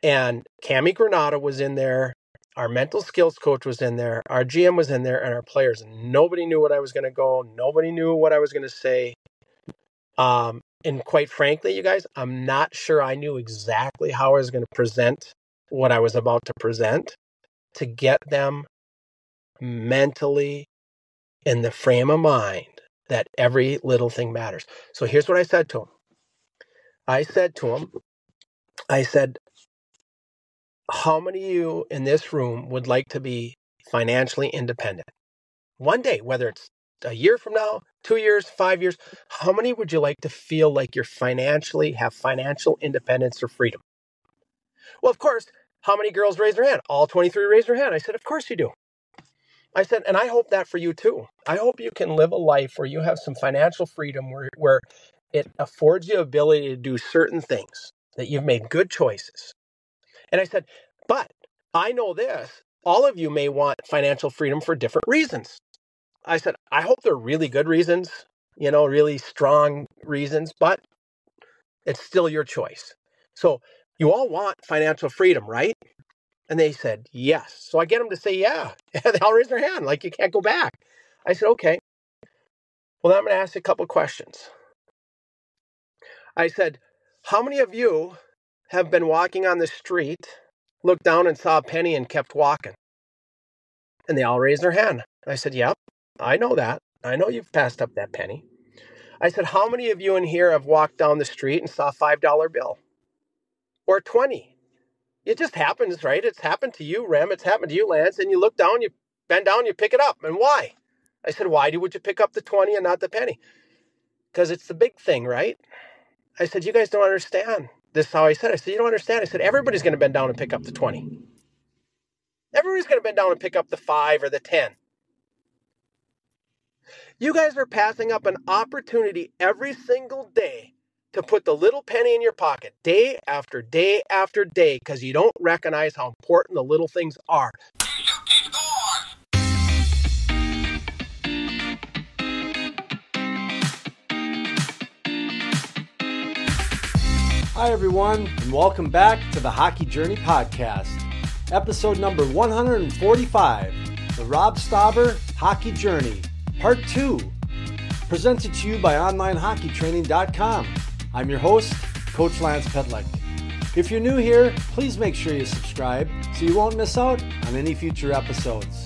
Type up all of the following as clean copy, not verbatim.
And Cami Granata was in there. Our mental skills coach was in there. Our GM was in there, and our players. And nobody knew what I was going to go. Nobody knew what I was going to say. And quite frankly, you guys, I'm not sure I knew exactly how I was going to present what I was about to present to get them mentally in the frame of mind that every little thing matters. So here's what I said to him. I said, how many of you in this room would like to be financially independent? One day, whether it's a year from now, 2 years, 5 years, how many would you like to feel like you're have financial independence or freedom? Well, of course, how many girls raised their hand? All 23 raised their hand. I said, of course you do. I said, and I hope that for you too. I hope you can live a life where you have some financial freedom, where it affords you ability to do certain things, that you've made good choices. And I said, but I know this, all of you may want financial freedom for different reasons. I said, I hope they're really good reasons, really strong reasons, but it's still your choice. So you all want financial freedom, right? And they said, yes. So I get them to say, yeah. They all raise their hand, like you can't go back. I said, okay. Well, then I'm going to ask you a couple of questions. I said, how many of you have been walking on the street, looked down and saw a penny and kept walking? And they all raised their hand. I said, yep, I know that. I know you've passed up that penny. I said, how many of you in here have walked down the street and saw a $5 bill? Or 20? It just happens, right? It's happened to you, Rem. It's happened to you, Lance. And you look down, you bend down, you pick it up. And why? I said, why would you pick up the 20 and not the penny? Because it's the big thing, right? I said, you guys don't understand. This is how I said. I said, you don't understand. I said, everybody's going to bend down and pick up the 20. Everybody's going to bend down and pick up the 5 or the 10. You guys are passing up an opportunity every single day to put the little penny in your pocket day after day after day because you don't recognize how important the little things are. Hi everyone, and welcome back to the Hockey Journey Podcast. Episode number 145, the Robb Stauber Hockey Journey, Part 2. Presented to you by OnlineHockeyTraining.com. I'm your host, Coach Lance Pedlick. If you're new here, please make sure you subscribe so you won't miss out on any future episodes.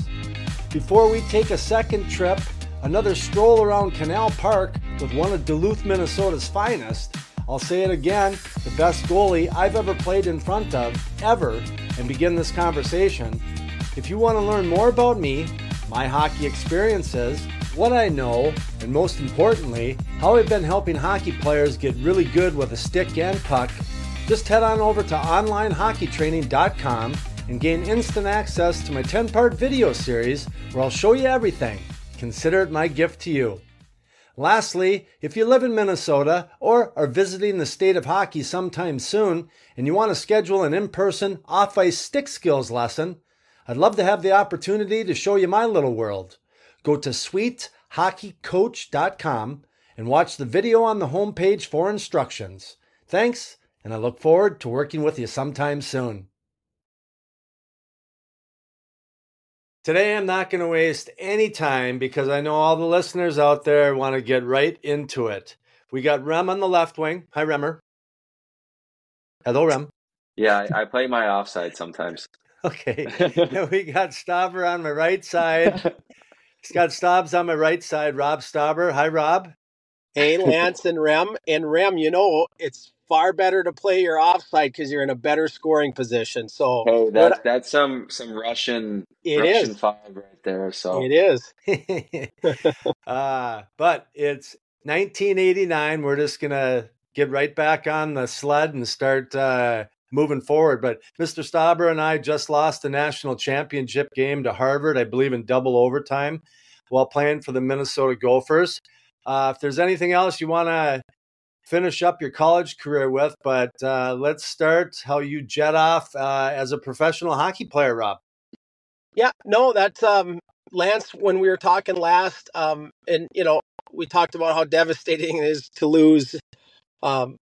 Before we take a second trip, another stroll around Canal Park with one of Duluth, Minnesota's finest, I'll say it again, the best goalie I've ever played in front of, ever, and begin this conversation. If you want to learn more about me, my hockey experiences, what I know, and most importantly, how I've been helping hockey players get really good with a stick and puck, just head on over to OnlineHockeyTraining.com and gain instant access to my 10-part video series where I'll show you everything. Consider it my gift to you. Lastly, if you live in Minnesota or are visiting the state of hockey sometime soon and you want to schedule an in-person off-ice stick skills lesson, I'd love to have the opportunity to show you my little world. Go to sweethockeycoach.com and watch the video on the homepage for instructions. Thanks, and I look forward to working with you sometime soon. Today I'm not going to waste any time because I know all the listeners out there want to get right into it. We got Rem on the left wing. Hi, Remmer. Hello, Rem. Yeah, I play my offside sometimes. Okay. And we got Stauber on my right side. Scott Staub's on my right side. Robb Stauber. Hi, Rob. Hey, Lance and Rem. And Rem, it's far better to play your offside because you're in a better scoring position. So hey, that's some Russian vibe right there. So it is. But it's 1989. We're just gonna get right back on the sled and start moving forward. But Mr. Stauber and I just lost the national championship game to Harvard, I believe in double overtime, while playing for the Minnesota Gophers. If there's anything else you want to finish up your college career with, but let's start how you jet off as a professional hockey player, Rob. Yeah, no, that's Lance, when we were talking last, and we talked about how devastating it is to lose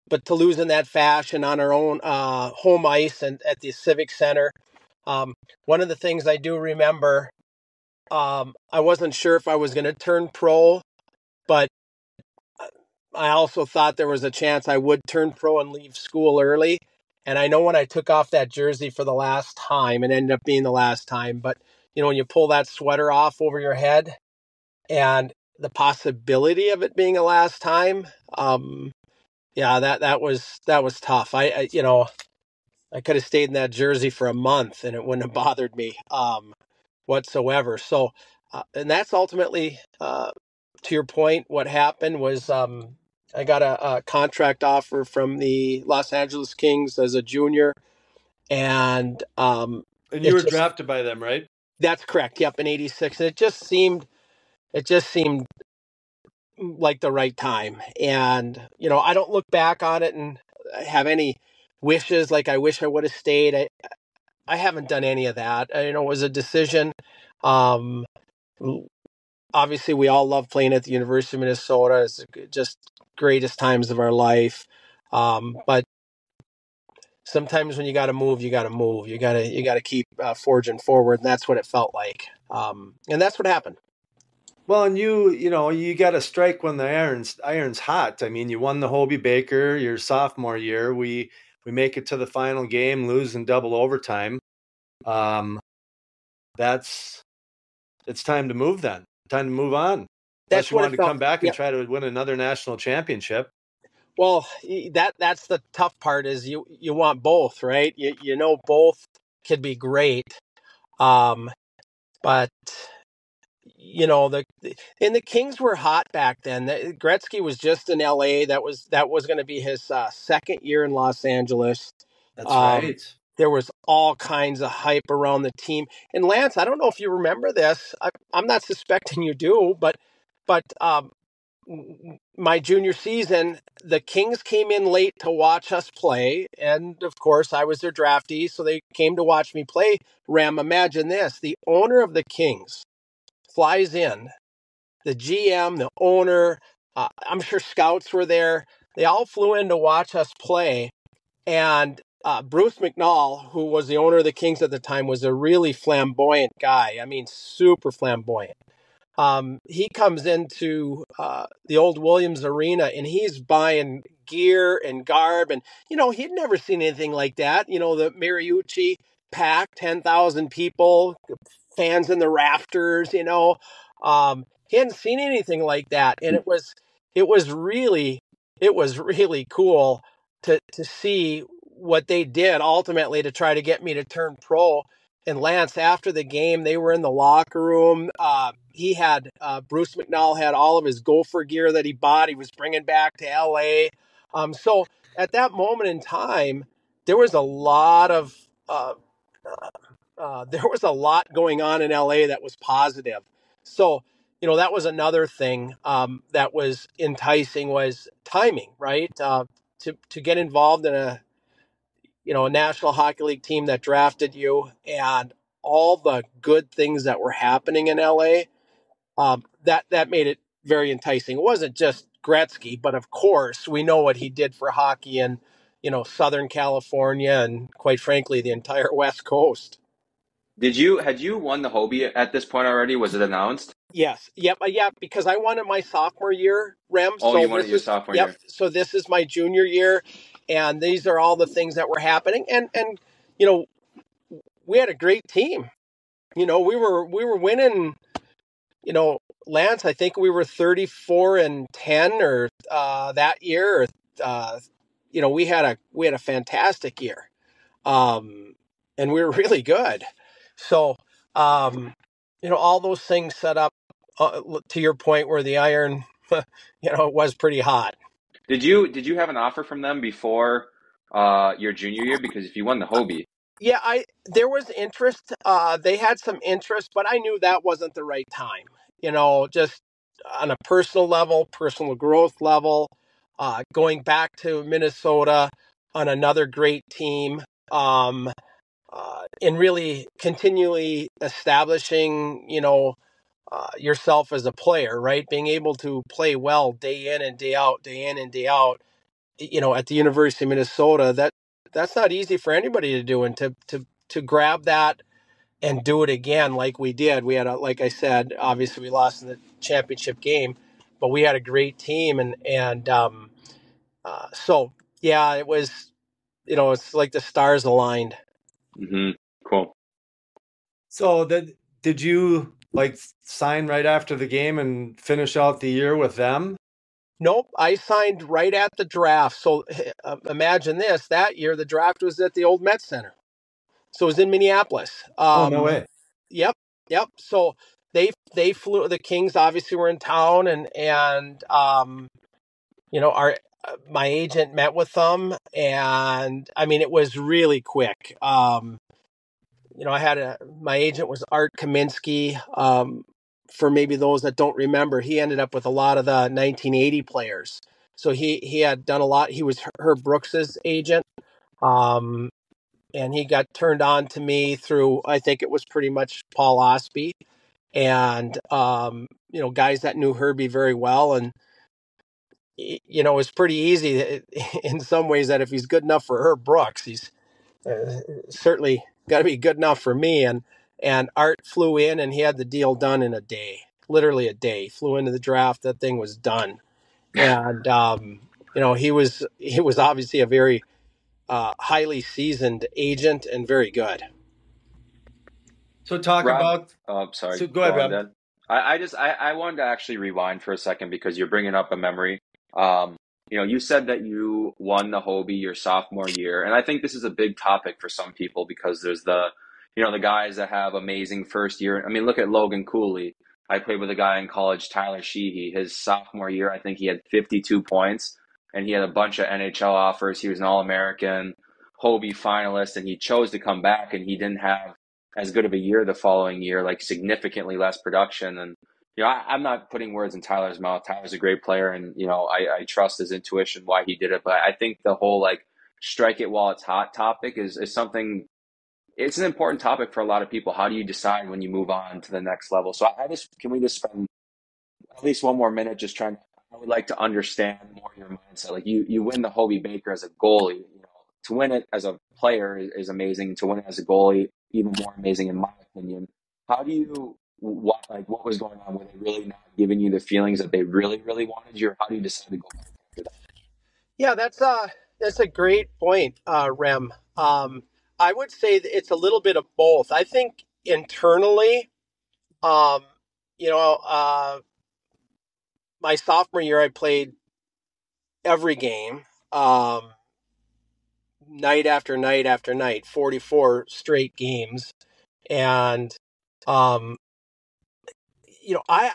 but to lose in that fashion on our own home ice and at the Civic Center. One of the things I do remember, I wasn't sure if I was going to turn pro, but I also thought there was a chance I would turn pro and leave school early. And I know when I took off that jersey for the last time, it ended up being the last time, but when you pull that sweater off over your head and the possibility of it being a last time, yeah, that was tough. I could have stayed in that jersey for a month and it wouldn't have bothered me whatsoever. So, and that's ultimately, to your point, what happened was I got a contract offer from the Los Angeles Kings as a junior, and you were drafted by them, right? That's correct. Yep, in '86, and it just seemed like the right time. And I don't look back on it and have any wishes like I wish I would have stayed. I haven't done any of that. It was a decision. Obviously, we all love playing at the University of Minnesota. It's just greatest times of our life. But sometimes when you got to move, you got to move. You got to keep forging forward, and that's what it felt like. And that's what happened. Well, and you got to strike when the iron's hot. I mean, you won the Hobie Baker your sophomore year. We make it to the final game, lose in double overtime. It's time to move then. Time to move on. Unless you wanted to come back and try to win another national championship. Well, that's the tough part is you want both, right? Both could be great. But the Kings were hot back then. Gretzky was just in LA. That was going to be his second year in Los Angeles. That's right. There was all kinds of hype around the team. And Lance, I don't know if you remember this. I'm not suspecting you do, but my junior season, the Kings came in late to watch us play. And of course, I was their draftee, so they came to watch me play. Ram, imagine this. The owner of the Kings flies in, the GM, the owner, I'm sure scouts were there. They all flew in to watch us play. And Bruce McNall, who was the owner of the Kings at the time, was a really flamboyant guy. I mean, super flamboyant. He comes into the old Williams Arena and he's buying gear and garb. And, he'd never seen anything like that. The Mariucci pack, 10,000 people, fans in the rafters, he hadn't seen anything like that. And it was really cool to see what they did ultimately to try to get me to turn pro. And Lance, after the game, they were in the locker room. He had Bruce McNall had all of his Gopher gear that he bought. He was bringing back to LA. So at that moment in time, there was a lot of going on in LA that was positive. So that was another thing that was enticing was timing, right? To get involved in a National Hockey League team that drafted you and all the good things that were happening in LA, that made it very enticing. It wasn't just Gretzky, but of course we know what he did for hockey in, Southern California and quite frankly, the entire West Coast. Had you won the Hobie at this point already? Was it announced? Yes. Yep. Yeah, because I won it my sophomore year, Rem. Oh, you won it your sophomore year. So this is my junior year, and these are all the things that were happening. And we had a great team. We were winning. Lance, I think we were 34-10 or that year. We had a fantastic year, and we were really good. So, all those things set up to your point where the iron, it was pretty hot. Did you have an offer from them before your junior year? Because if you won the Hobie. Yeah, there was interest. They had some interest, but I knew that wasn't the right time. Just on a personal level, personal growth level, going back to Minnesota on another great team, and really continually establishing, yourself as a player, right? Being able to play well day in and day out, day in and day out. at the University of Minnesota, that's not easy for anybody to do. And to grab that and do it again like we did. We had, like I said, obviously we lost in the championship game, but we had a great team. So, yeah, it was, it's like the stars aligned. Mm-hmm. Cool. So did you sign right after the game and finish out the year with them? Nope, I signed right at the draft. So imagine this, that year the draft was at the old Met Center. So it was in Minneapolis. Oh, no way. Yep. So they flew, the Kings obviously were in town, and our my agent met with them, and I mean it was really quick. I had my agent was Art Kaminsky. For maybe those that don't remember, he ended up with a lot of the 1980 players. So he had done a lot. He was Herb Brooks's agent. And he got turned on to me through, I think it was pretty much Paul Osby and, guys that knew Herbie very well. And, it was pretty easy in some ways that if he's good enough for Herb Brooks, he's certainly got to be good enough for me. And Art flew in and he had the deal done in a day, literally a day. He flew into the draft. That thing was done. And, he was obviously a very highly seasoned agent and very good. So talk Rob, about. Sorry. So go ahead, Rob. I wanted to actually rewind for a second because you're bringing up a memory. You said that you won the Hobie your sophomore year, and I think this is a big topic for some people because there's the guys that have amazing first year. I mean, look at Logan Cooley. I played with a guy in college, Tyler Sheehy. His sophomore year, I think he had 52 points, and he had a bunch of NHL offers. He was an All-American, Hobie finalist, and he chose to come back, and he didn't have as good of a year the following year, like significantly less production. And I'm not putting words in Tyler's mouth. Tyler's a great player, and I trust his intuition why he did it. But I think the whole strike it while it's hot topic is something. It's an important topic for a lot of people. How do you decide when you move on to the next level? So can we just spend at least one more minute just trying? I would like to understand more your mindset. Like you win the Hobie Baker as a goalie. To win it as a player is amazing. To win it as a goalie, even more amazing in my opinion. How do you what was going on? Were they really not giving you the feelings that they really, really wanted you, or how do you decide to go back after that? Yeah, that's a great point, Rem. I would say that it's a little bit of both. I think internally, um, my sophomore year, I played every game, night after night after night, 44 straight games. And, um,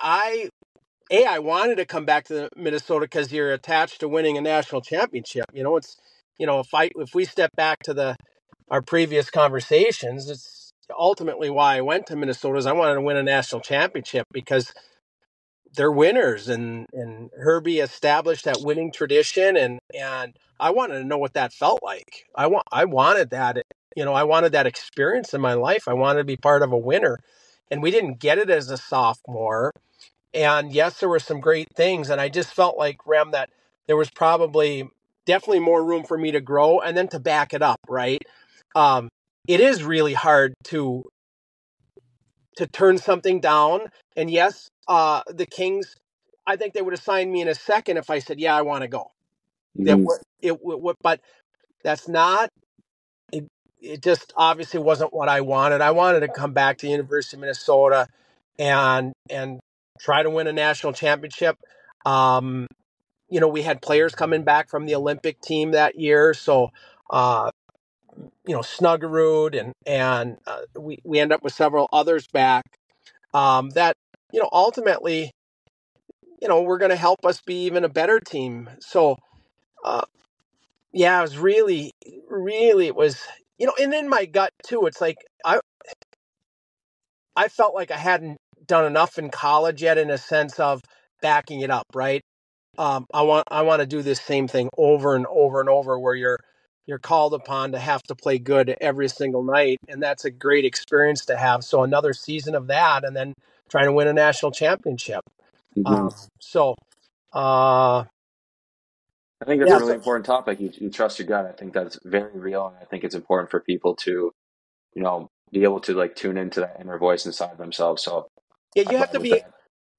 I wanted to come back to Minnesota because you're attached to winning a national championship. If we step back to our previous conversations, it's ultimately why I went to Minnesota is I wanted to win a national championship because they're winners and Herbie established that winning tradition and I wanted to know what that felt like. I wanted that, I wanted that experience in my life. I wanted to be part of a winner. And we didn't get it as a sophomore. And yes, there were some great things. And I just felt like, Rem, that there was definitely more room for me to grow and then to back it up, right? It is really hard to turn something down. And yes, the Kings, I think they would have signed me in a second if I said, yeah, I want to go. Mm-hmm. But that's not, it just obviously wasn't what I wanted. I wanted to come back to the University of Minnesota and try to win a national championship. We had players coming back from the Olympic team that year. So, Snuggerud and we end up with several others back that, ultimately, were going to help us be even a better team. So, it was really, really, it was, and in my gut too, it's like, I felt like I hadn't done enough in college yet in a sense of backing it up, right? I want to do this same thing over and over and over where you're called upon to have to play good every single night. And that's a great experience to have. So another season of that and then trying to win a national championship. Mm-hmm. So, I think that's a Yeah. really So important topic. You trust your gut. I think that's very real, and I think it's important for people to, be able to like tune into that inner voice inside themselves. So yeah, I you have vibe to with be. that.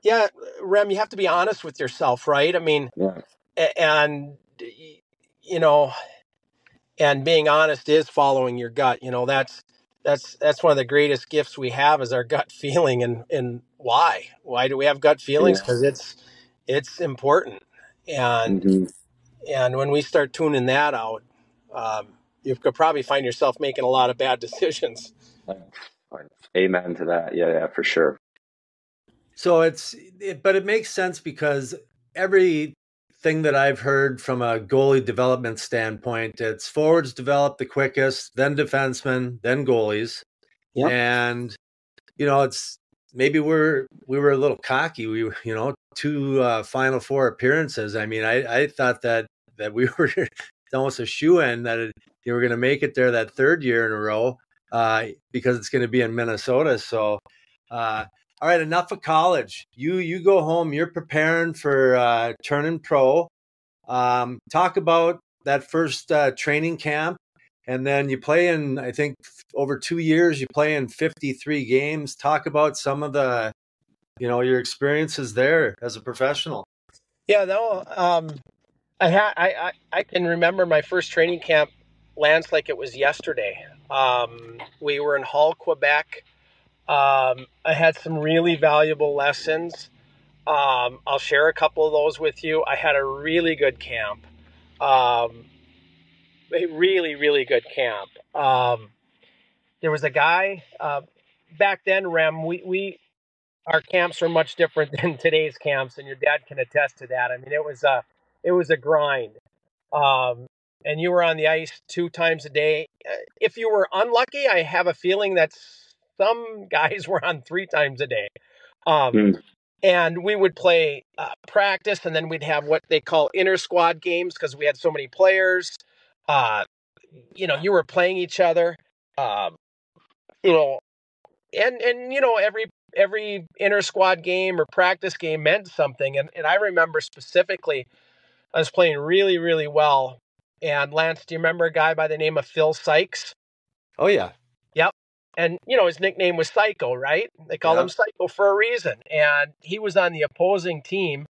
Yeah, Rem, you have to be honest with yourself, right? I mean, Yeah, and you know, and being honest is following your gut. That's one of the greatest gifts we have is our gut feeling. And why do we have gut feelings? yeah, Because it's important. and hmm and when we start tuning that out, um, you could probably find yourself making a lot of bad decisions. amen to that. Yeah, yeah, for sure. So but it makes sense because everything that I've heard from a goalie development standpoint, it's forwards develop the quickest, then defensemen, then goalies. Yep. And, it's maybe we were a little cocky. Two Final Four appearances. I mean, I thought that we were almost a shoe-in that you were going to make it there that third year in a row because it's going to be in Minnesota. So, all right, enough of college. You go home. You're preparing for turning pro. Talk about that first training camp, and then you play in. I think over 2 years, you play in 53 games. Talk about some of the your experiences there as a professional. Yeah. No. I can remember my first training camp, Lance, like it was yesterday. We were in Hull, Quebec. I had some really valuable lessons. I'll share a couple of those with you. I had a really good camp. Um, a really, really good camp. There was a guy back then, Rem. We our camps were much different than today's camps, and your dad can attest to that. I mean, it was a grind. Um, and you were on the ice 2 times a day. If you were unlucky, I have a feeling that some guys were on 3 times a day. Um, Mm, and we would play practice, and then we'd have what they call inter squad games because we had so many players. Uh, you were playing each other. Um, you know, and every inter squad game or practice game meant something. And I remember specifically, I was playing really, really well. And Lance, do you remember a guy by the name of Phil Sykes? Oh yeah, Yep. And his nickname was Psycho, right? They call him yeah. Psycho for a reason. And he was on the opposing team.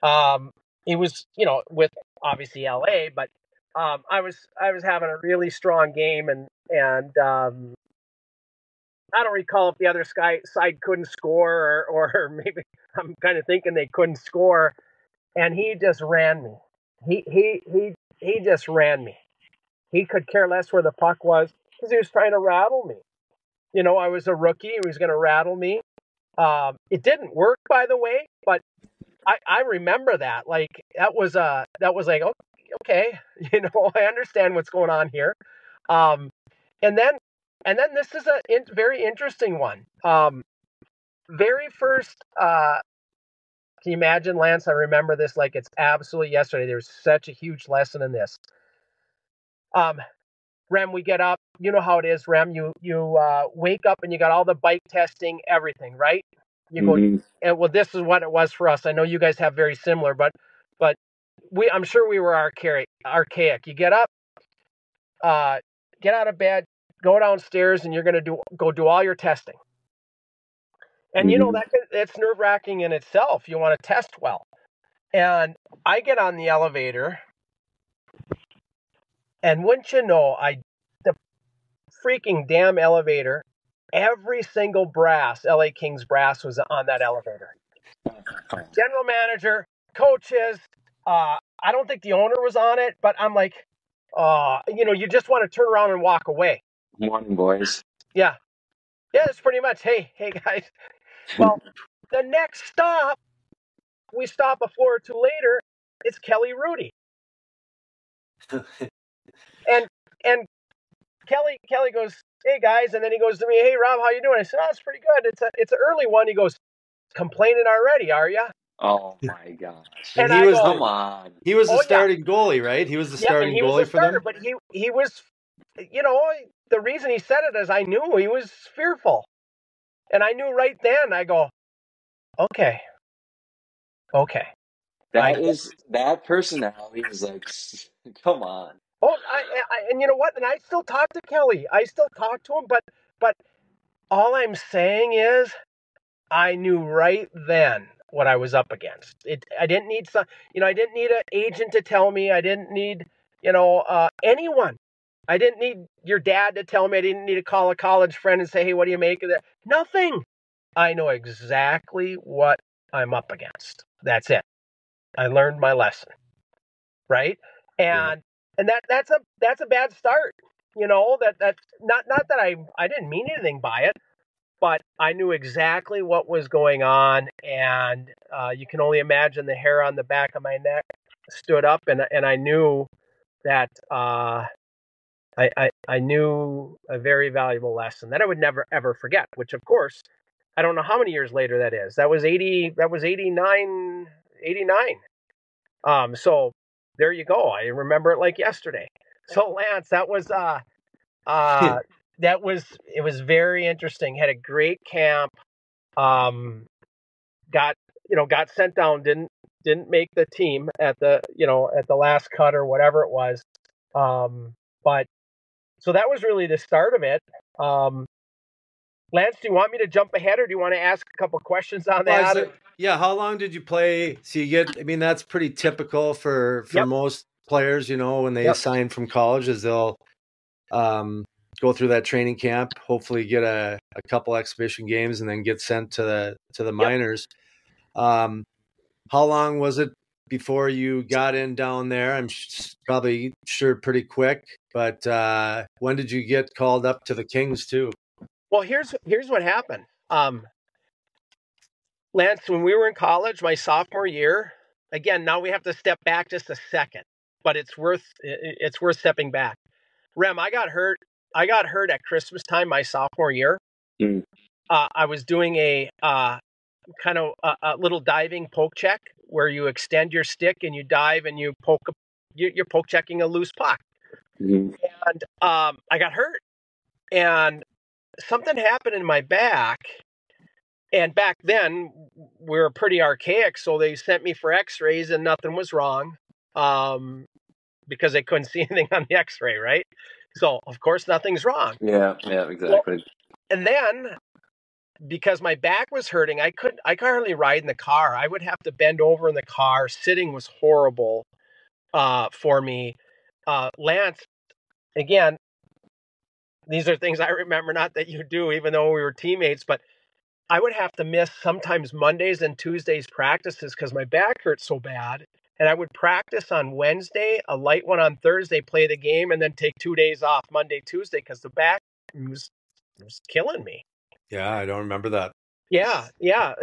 Um, he was, with obviously LA, but I was having a really strong game, and I don't recall if the other side couldn't score, or maybe I'm kind of thinking they couldn't score, and he just ran me. He just ran me. He could care less where the puck was because he was trying to rattle me. I was a rookie. He was going to rattle me. It didn't work, by the way, but I remember that. Like that was like, okay, I understand what's going on here. Um, and then this is a very interesting one. Very first, can you imagine, Lance? I remember this like it's absolutely yesterday. There's such a huge lesson in this. Um, Rem, we get up. You know how it is, Rem. You wake up and you got all the bike testing, everything, right? You go, hmm and well, this is what it was for us. I know you guys have very similar, but I'm sure we were archaic. You get up, uh, get out of bed, go downstairs, and you're gonna go do all your testing. And hmm it's nerve wracking in itself. You want to test well. And I get on the elevator, and wouldn't you know, the freaking damn elevator, every single brass, LA Kings brass, was on that elevator. General manager, coaches. I don't think the owner was on it, but I'm like, you just want to turn around and walk away. Morning, boys. Yeah, yeah, that's pretty much. Hey guys. Well, the next stop, we stop a floor or two later. It's Kelly Rudy, and and Kelly goes, "Hey guys," and then he goes to me, "Hey Rob, how you doing?" I said, "Oh, it's pretty good. It's an early one." He goes, "Complaining already, are you?" Oh my gosh. And And I go, Come on. he was the "Oh yeah, starting goalie, right? He was the yeah." And starting he was the goalie for starter, them. but he was, you know, the reason he said it is I knew he was fearful, and I knew right then. I go, okay. That personality is like, come on. Oh, and you know what? And I still talk to Kelly. I still talk to him, but all I'm saying is I knew right then what I was up against. I didn't need I didn't need an agent to tell me. I didn't need, anyone. I didn't need your dad to tell me. I didn't need to call a college friend and say, hey, what do you make of that? Nothing. I know exactly what I'm up against. That's it. I learned my lesson. Right. Yeah. And that's a bad start. That's not that I didn't mean anything by it, but I knew exactly what was going on, and you can only imagine the hair on the back of my neck stood up, and I knew that I knew a very valuable lesson that I would never ever forget. Which, of course, I don't know how many years later that is. That was 80. That was 89. 89. So there you go. I remember it like yesterday. So Lance, that was it was very interesting. Had a great camp. Got got sent down. Didn't make the team at the at the last cut or whatever it was. But so that was really the start of it. Lance, do you want me to jump ahead, or do you want to ask a couple questions on that? Yeah, how long did you play? So I mean, that's pretty typical for Yep. most players, when they Yep. sign from college, is they'll go through that training camp, hopefully get a couple exhibition games, and then get sent to the minors. How long was it before you got in down there? I'm probably sure pretty quick, but when did you get called up to the Kings too? Well, here's what happened. Lance, when we were in college, my sophomore year, again, now we have to step back just a second, but it's worth stepping back. Rem, I got hurt at Christmas time my sophomore year. Mm. I was doing a kind of a little diving poke check where you extend your stick and you dive and you you're poke checking a loose puck. Mm-hmm. And I got hurt, and something happened in my back. And back then we were pretty archaic, so they sent me for X-rays, and nothing was wrong, because they couldn't see anything on the X-ray, right? So of course nothing's wrong. Yeah, exactly. Well, and then because my back was hurting, I could hardly ride in the car. I would have to bend over in the car. Sitting was horrible for me. Lance, again, these are things I remember, not that you do, even though we were teammates, but I would have to miss sometimes Mondays and Tuesdays practices because my back hurt so bad. And I would practice on Wednesday, a light one on Thursday, play the game, and then take 2 days off Monday, Tuesday, because the back was killing me. Yeah, I don't remember that. Yeah.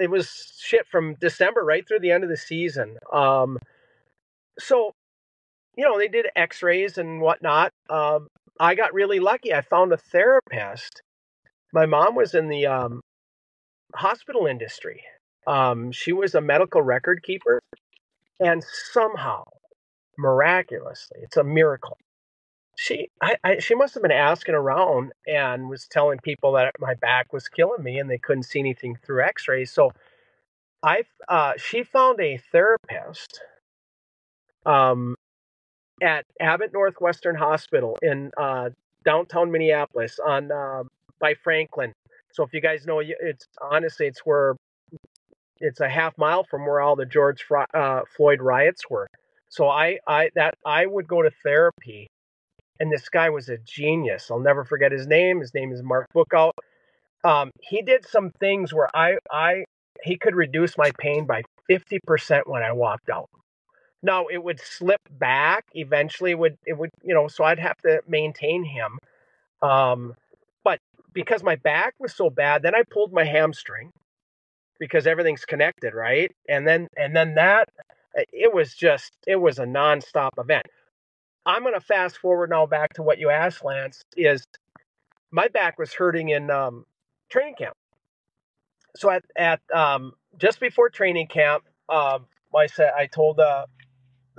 It was shit from December right through the end of the season. So, they did X-rays and whatnot. I got really lucky. I found a therapist. My mom was in the hospital industry. She was a medical record keeper, and somehow, miraculously, it's a miracle. She must have been asking around and was telling people that my back was killing me and they couldn't see anything through X-rays. So she found a therapist at Abbott Northwestern Hospital in downtown Minneapolis on by Franklin. So if you guys know, it's a half mile from where all the George Floyd riots were. So I would go to therapy, and this guy was a genius. I'll never forget his name. His name is Mark Bookout. He did some things where he could reduce my pain by 50% when I walked out. Now it would slip back eventually. It would so I'd have to maintain him. But because my back was so bad, then I pulled my hamstring, because everything's connected, right? And then that it was a nonstop event. I'm going to fast forward now back to what you asked, Lance. Is my back was hurting in training camp. So at just before training camp, I told the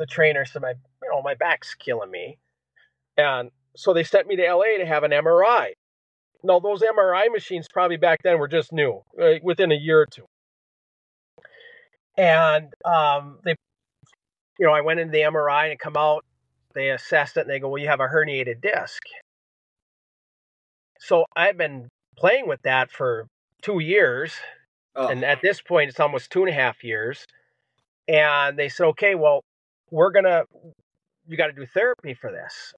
trainer, so my back's killing me, and so they sent me to LA to have an MRI. Now those MRI machines probably back then were just new, within a year or two. And I went into the MRI and come out, they assessed it and they go, well, you have a herniated disc. So I've been playing with that for 2 years. Oh. And at this point, it's almost 2.5 years. And they said, okay, well, you got to do therapy for this.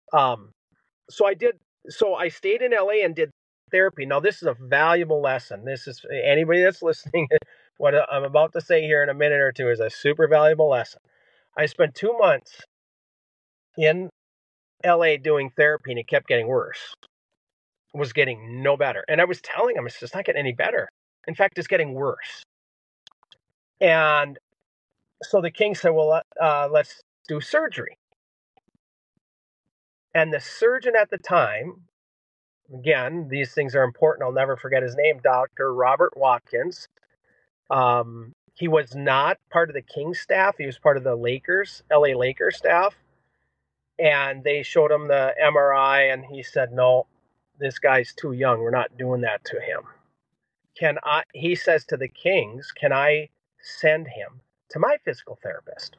So I stayed in LA and did therapy. Now, this is a valuable lesson. This is anybody that's listening. What I'm about to say here in a minute or two is a super valuable lesson. I spent 2 months in LA doing therapy and it kept getting worse. It was getting no better. And I was telling them, it's not getting any better. In fact, it's getting worse. And so the king said, well, let's do surgery. And the surgeon at the time, again, these things are important. I'll never forget his name, Dr. Robert Watkins. He was not part of the Kings staff. He was part of the LA Lakers staff. And they showed him the MRI and he said, no, this guy's too young. We're not doing that to him. He says to the Kings, can I send him to my physical therapist?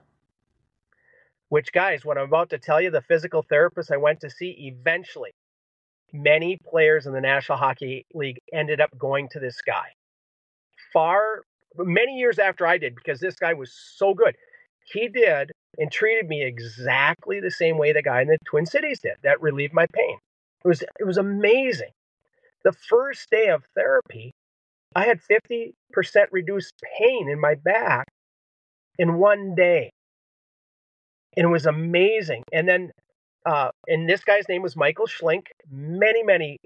Which, guys, what I'm about to tell you, the physical therapist I went to see, eventually, many players in the National Hockey League ended up going to this guy. Many years after I did, because this guy was so good. He did and treated me exactly the same way the guy in the Twin Cities did. That relieved my pain. It was amazing. The first day of therapy, I had 50% reduced pain in my back in one day. And it was amazing. And then, and this guy's name was Michael Schlink. Many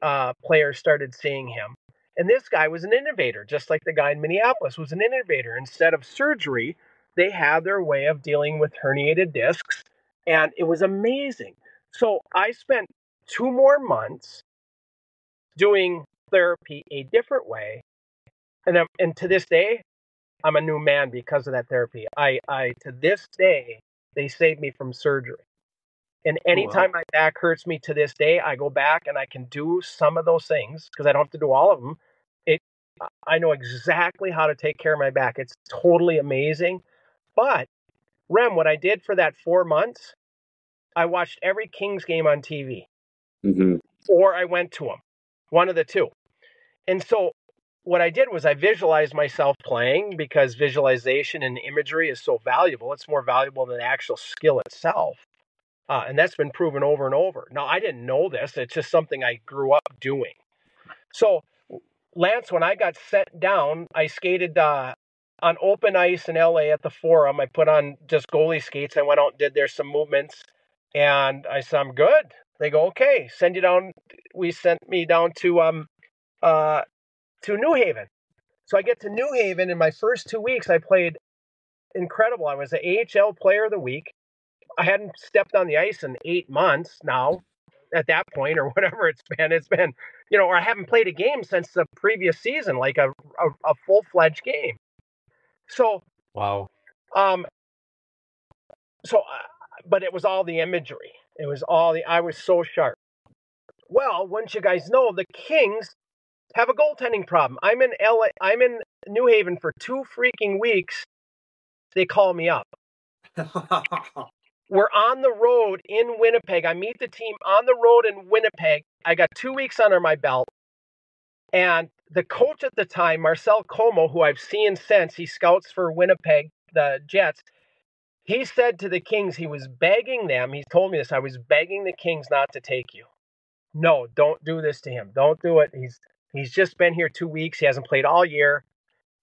players started seeing him. And this guy was an innovator, just like the guy in Minneapolis was an innovator. Instead of surgery, they had their way of dealing with herniated discs. And it was amazing. So I spent 2 more months doing therapy a different way. And to this day, I'm a new man because of that therapy. To this day, they saved me from surgery. And anytime my back hurts me to this day, I go back and I can do some of those things because I don't have to do all of them. I know exactly how to take care of my back. It's totally amazing. But, Rem, what I did for that 4 months, I watched every Kings game on TV. Mm-hmm. Or I went to them. One of the two. And so what I did was I visualized myself playing because visualization and imagery is so valuable. It's more valuable than the actual skill itself. And that's been proven over and over. Now, I didn't know this. It's just something I grew up doing. So, Lance, when I got sent down, I skated on open ice in LA at the Forum. I put on just goalie skates. I went out and did there some movements. And I said, I'm good. They go, okay, send you down. We sent me down to New Haven. So I get to New Haven. In my first 2 weeks, I played incredible. I was the AHL Player of the Week. I hadn't stepped on the ice in 8 months now at that point, or whatever it's been. It's been, or I haven't played a game since the previous season, like a full-fledged game. So, wow. But it was all the imagery. I was so sharp. Well, wouldn't you guys know, the Kings have a goaltending problem. I'm in New Haven for 2 freaking weeks. They call me up. We're on the road in Winnipeg. I meet the team on the road in Winnipeg. I got 2 weeks under my belt. And the coach at the time, Marcel Como, who I've seen since, he scouts for Winnipeg, the Jets. He said to the Kings, he was begging them. He told me this. I was begging the Kings not to take you. No, don't do this to him. Don't do it. He's just been here 2 weeks. He hasn't played all year.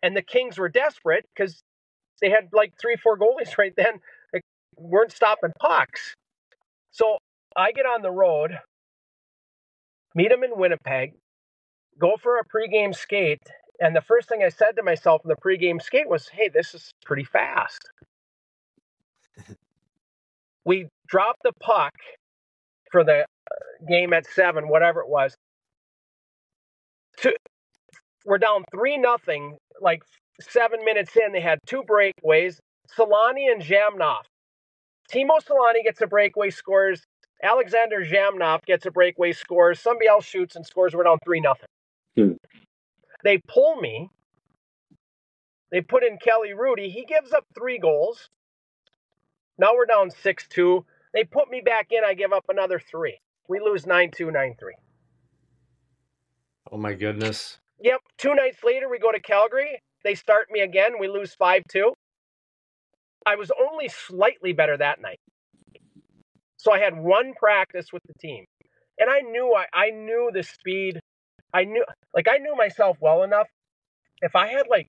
And the Kings were desperate because they had like 3-4 goalies right then. They weren't stopping pucks. So I get on the road, meet him in Winnipeg, go for a pregame skate. And the first thing I said to myself in the pregame skate was, hey, this is pretty fast. We dropped the puck for the game at 7, whatever it was. We're down 3-0, like 7 minutes in. They had 2 breakaways. Solani and Zhamnov. Timo Solani gets a breakaway, scores. Alexander Zhamnov gets a breakaway, scores. Somebody else shoots and scores. We're down 3-0. They pull me. They put in Kelly Rudy. He gives up 3 goals. Now we're down 6-2. They put me back in. I give up another 3. We lose 9-2, 9-3. Oh my goodness. Yep. 2 nights later, we go to Calgary. They start me again. We lose 5-2. I was only slightly better that night. So I had one practice with the team. And I knew the speed. I knew myself well enough. If I had like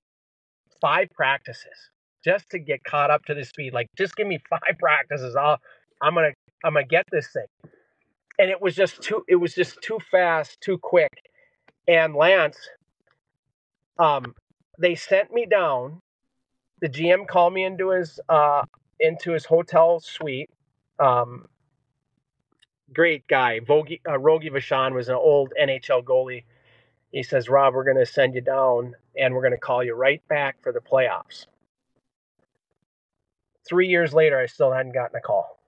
5 practices just to get caught up to the speed, like just give me 5 practices, I'm gonna get this thing. And it was just too fast, too quick. And Lance, they sent me down. The GM called me into his hotel suite. Great guy. Rogie Vachon was an old NHL goalie. He says, Rob, we're going to send you down, and we're going to call you right back for the playoffs. 3 years later, I still hadn't gotten a call.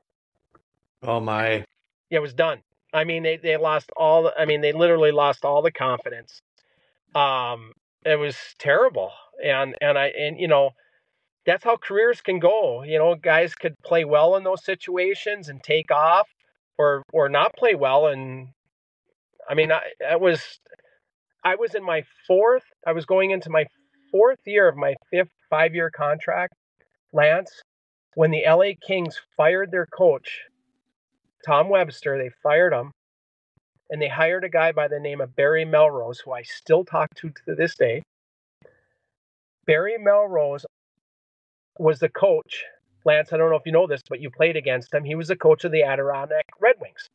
Oh my. Yeah, it was done. I mean, they lost they literally lost all the confidence. It was terrible. And you know, that's how careers can go. You know, guys could play well in those situations and take off or not play well. And I mean, I was going into my 4th year of my 5-year contract, Lance, when the LA Kings fired their coach, Tom Webster. They fired him, and they hired a guy by the name of Barry Melrose, who I still talk to this day. Barry Melrose was the coach. Lance, I don't know if you know this, but you played against him. He was the coach of the Adirondack Red Wings.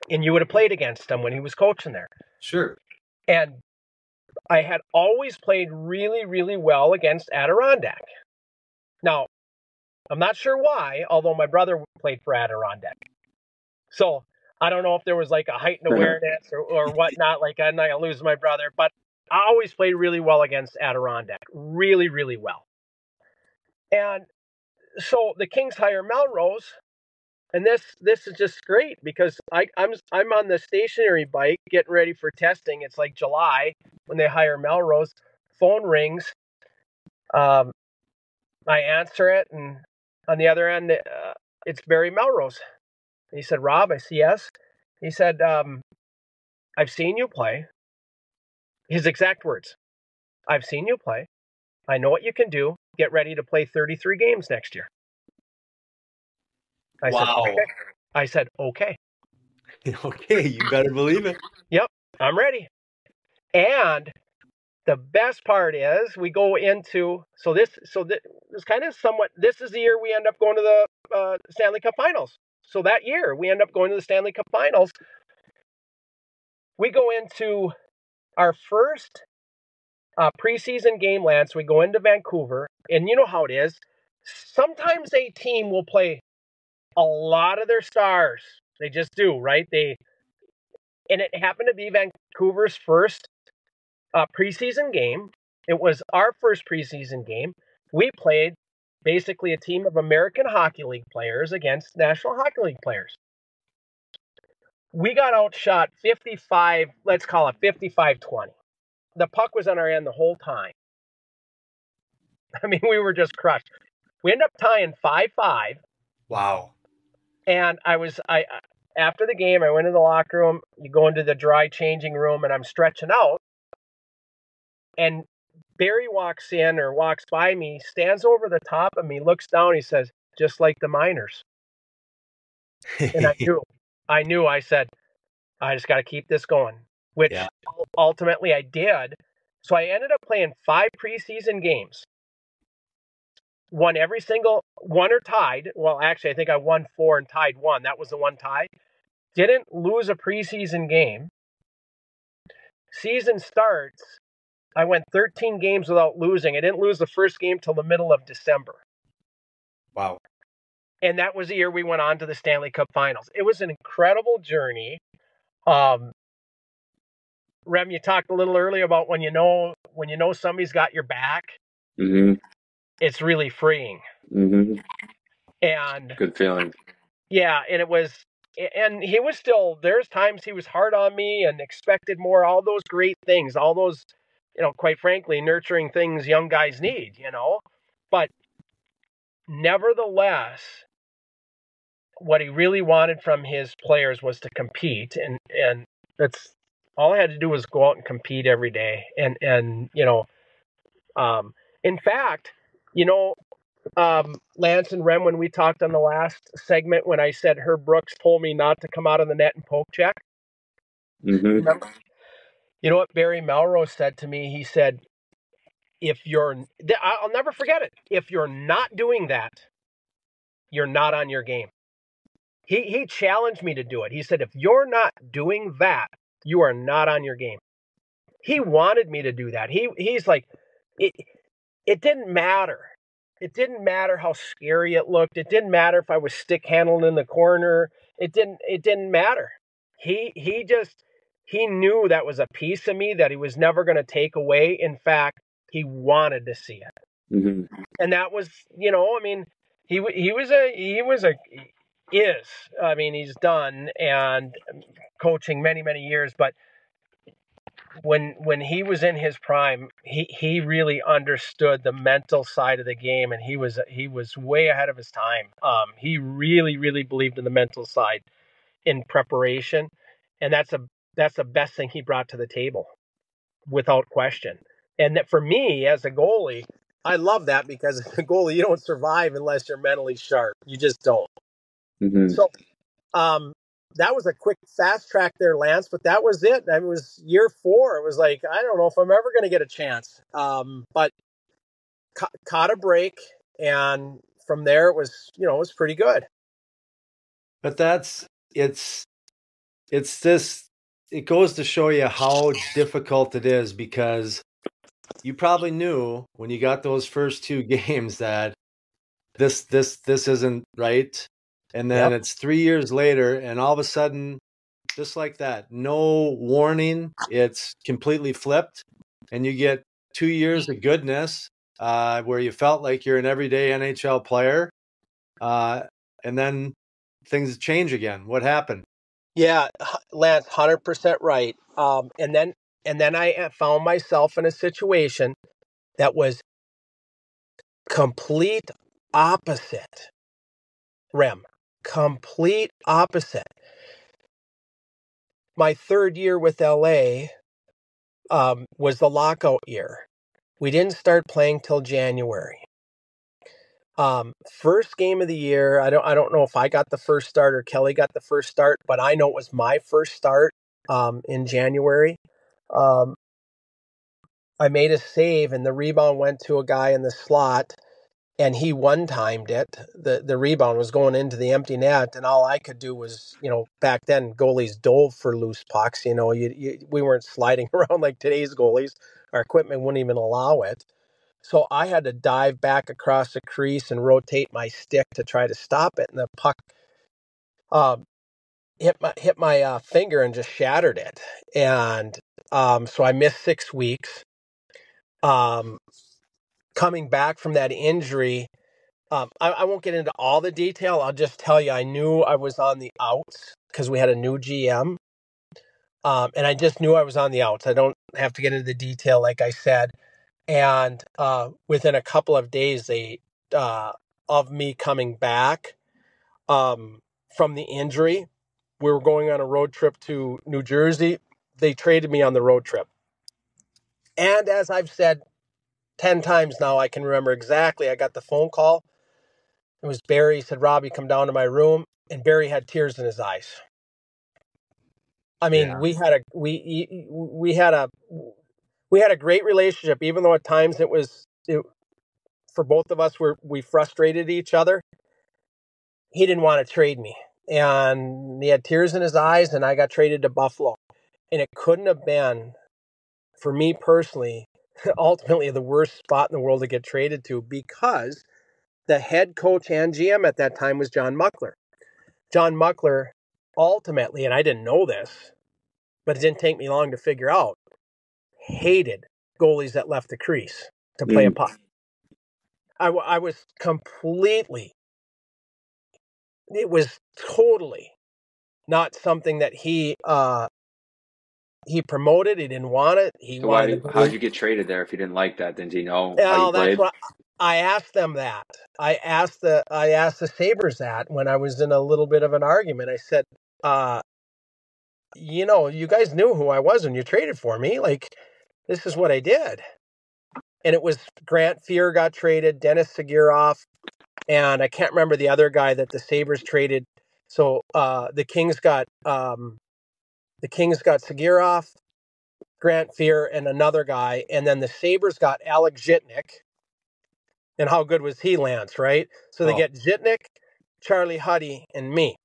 And you would have played against him when he was coaching there. Sure. And I had always played really, really well against Adirondack. Now, I'm not sure why, although my brother played for Adirondack. So I don't know if there was like a heightened awareness or whatnot. Like, I'm not going to lose my brother. But I always played really well against Adirondack. Really, really well. And so the Kings hire Melrose. And this is just great because I'm on the stationary bike getting ready for testing. It's like July when they hire Melrose. Phone rings. I answer it, and on the other end, it's Barry Melrose. He said, Rob, I said, yes. He said, I've seen you play. His exact words. I've seen you play. I know what you can do. Get ready to play 33 games next year. I said, okay. Okay, you better believe it. Yep, I'm ready. And the best part is we go into, this kind of somewhat, this is the year we end up going to the Stanley Cup Finals. So that year we end up going to the Stanley Cup Finals. We go into our first preseason game, Lance. We go into Vancouver, and you know how it is. Sometimes a team will play a lot of their stars. They just do, right? And it happened to be Vancouver's first preseason game. It was our first preseason game. We played basically a team of American Hockey League players against National Hockey League players. We got outshot 55, let's call it 55-20. The puck was on our end the whole time. I mean, we were just crushed. We ended up tying 5-5. Wow. And I after the game, I went in the locker room. You go into the dry changing room, and I'm stretching out. And Barry walks by me, stands over the top of me, looks down. He says, just like the Miners. And I knew. I said, I just got to keep this going, which ultimately I did. So I ended up playing 5 preseason games. Won every single one or tied. Well, actually, I think I won 4 and tied 1. That was the one tie. Didn't lose a preseason game. Season starts. I went 13 games without losing. I didn't lose the first game till the middle of December. Wow. And that was the year we went on to the Stanley Cup Finals. It was an incredible journey. Rem, you talked a little earlier about when you know somebody's got your back. Mm-hmm. It's really freeing. Mm-hmm. And good feeling. Yeah, and he was still, there's times he was hard on me and expected more, all those great things, all those, quite frankly, nurturing things young guys need, But nevertheless, what he really wanted from his players was to compete, and that's all I had to do was go out and compete every day. And in fact, Lance and Rem, when we talked on the last segment, when I said Herb Brooks told me not to come out of the net and poke check, remember? You know what Barry Melrose said to me? He said, I'll never forget it. If you're not doing that, you're not on your game. He challenged me to do it. He said, if you're not doing that, you are not on your game. He wanted me to do that. He's like, it didn't matter. It didn't matter how scary it looked. It didn't matter if I was stick handling in the corner. It didn't matter. He knew that was a piece of me that he was never going to take away. In fact, he wanted to see it. Mm-hmm. And that was, he's done and coaching many, many years, but when he was in his prime, he really understood the mental side of the game, and he was way ahead of his time. He really, really believed in the mental side in preparation, and that's the best thing he brought to the table, without question. And that for me as a goalie, I love that, because as a goalie, you don't survive unless you're mentally sharp. You just don't. Mm-hmm. So, that was a quick fast track there, Lance, but that was it. It was year 4. It was like, I don't know if I'm ever going to get a chance. But caught a break, and from there it was pretty good. But it goes to show you how difficult it is, because you probably knew when you got those first 2 games that this isn't right. And then It's 3 years later, and all of a sudden, just like that, no warning, it's completely flipped, and you get 2 years of goodness where you felt like you're an everyday NHL player, and then things change again. What happened? Yeah, Lance, 100% right. And then I found myself in a situation that was complete opposite. Rem, complete opposite. My 3rd year with LA was the lockout year. We didn't start playing till January. First game of the year, I don't know if I got the first start or Kelly got the first start, but I know it was my first start in January. I made a save, and the rebound went to a guy in the slot, and he one-timed it. The rebound was going into the empty net, and all I could do was, back then goalies dove for loose pucks. We weren't sliding around like today's goalies. Our equipment wouldn't even allow it. So I had to dive back across the crease and rotate my stick to try to stop it, and the puck hit my finger and just shattered it. And so I missed 6 weeks. Coming back from that injury, I won't get into all the detail. I'll just tell you, I knew I was on the outs because we had a new GM. And I just knew I was on the outs. I don't have to get into the detail, like I said. And within a couple of days, of me coming back from the injury, we were going on a road trip to New Jersey. They traded me on the road trip. And as I've said 10 times now, I can remember exactly. I got the phone call. It was Barry. He said, "Robbie, come down to my room." And Barry had tears in his eyes. I mean, we had a great relationship, even though at times for both of us, we frustrated each other. He didn't want to trade me, and he had tears in his eyes, and I got traded to Buffalo. And it couldn't have been, for me personally, ultimately the worst spot in the world to get traded to, because the head coach and GM at that time was John Muckler. John Muckler ultimately, and I didn't know this, but it didn't take me long to figure out, hated goalies that left the crease to play a puck. I was completely, it was totally not something that he promoted. He didn't want it. How did you get traded there if you didn't like that? Didn't you know how you played? I asked them that. I asked the Sabres that when I was in a little bit of an argument. I said, you guys knew who I was when you traded for me. Like, this is what I did. And it was Grant Fuhr got traded, Dennis Seguroff, and I can't remember the other guy that the Sabres traded. So the Kings got Seguroff, Grant Fuhr, and another guy, and then the Sabres got Alex Zhitnik. And how good was he, Lance? Right? So they get Zhitnik, Charlie Huddy, and me.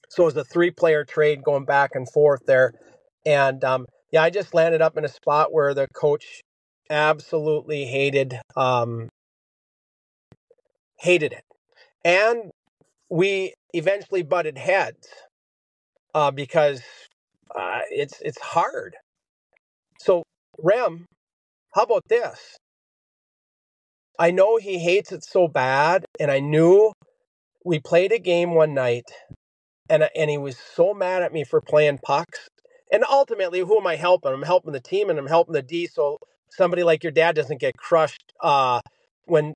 So it was a 3-player trade going back and forth there, and I just landed up in a spot where the coach absolutely hated it. And we eventually butted heads because it's hard. So, Rem, how about this? I know he hates it so bad, and I knew we played a game one night, and he was so mad at me for playing pucks. And ultimately, who am I helping? I'm helping the team, and I'm helping the D, so somebody like your dad doesn't get crushed when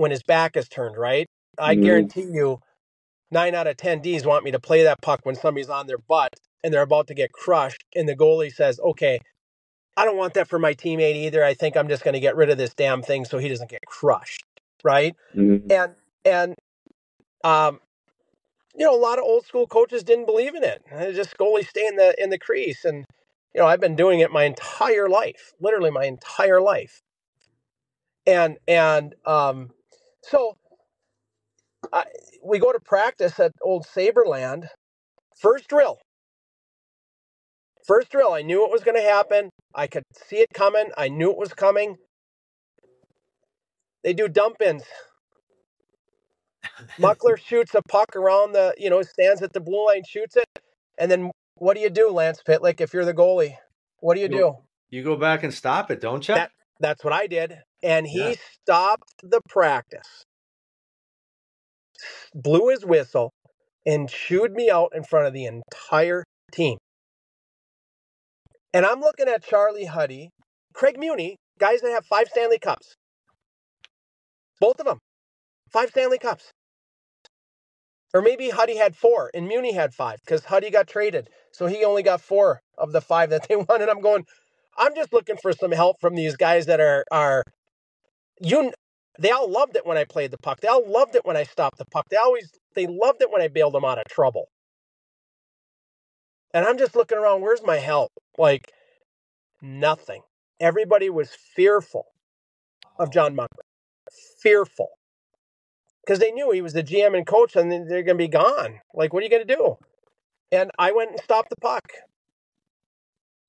his back is turned, right? I guarantee you 9 out of 10 Ds want me to play that puck when somebody's on their butt and they're about to get crushed, and the goalie says, okay, I don't want that for my teammate either. I think I'm just going to get rid of this damn thing so he doesn't get crushed, right? And a lot of old school coaches didn't believe in it. Just goalie stay in the crease. And, I've been doing it my entire life, literally my entire life. And so we go to practice at old Saberland. First drill, I knew it was going to happen. I could see it coming. I knew it was coming. They do dump-ins. Muckler shoots a puck around stands at the blue line, shoots it. And then what do you do, Lance Pitlick, if you're the goalie? What do you do? You go back and stop it, don't you? That's what I did. And he stopped the practice, blew his whistle, and chewed me out in front of the entire team. And I'm looking at Charlie Huddy, Craig Muni, guys that have 5 Stanley Cups. Both of them, 5 Stanley Cups. Or maybe Huddy had 4 and Muni had 5 because Huddy got traded. So he only got 4 of the 5 that they won. And I'm just looking for some help from these guys that they all loved it when I played the puck. They all loved it when I stopped the puck. They loved it when I bailed them out of trouble. And I'm just looking around, where's my help? Like, nothing. Everybody was fearful of John Muckler. Fearful. Because they knew he was the GM and coach and they're going to be gone. Like, what are you going to do? And I went and stopped the puck.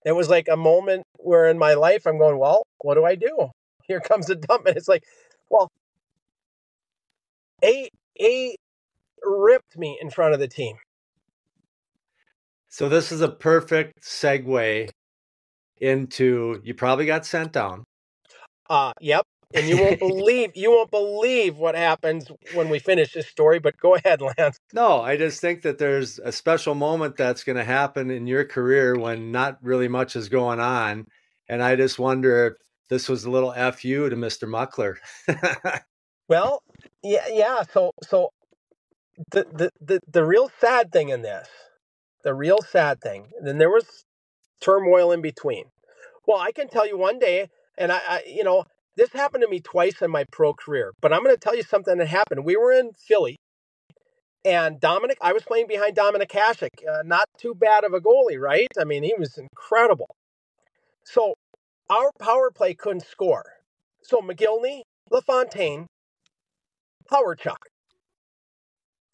It was like a moment where in my life I'm going, well, what do I do? Here comes a dump. And it's like, well, A ripped me in front of the team. So this is a perfect segue into, you probably got sent down. Yep. And you won't believe what happens when we finish this story, but go ahead, Lance. No, I just think that there's a special moment that's going to happen in your career when not really much is going on. And I just wonder if this was a little FU to Mr. Muckler. Well, yeah. So the real sad thing in this, and then there was turmoil in between. Well, I can tell you one day, and I this happened to me twice in my pro career, but I'm going to tell you something that happened. We were in Philly, and I was playing behind Dominic Hasek, not too bad of a goalie, right? I mean, he was incredible. So our power play couldn't score. So McGillney, LaFontaine, Howardchuk.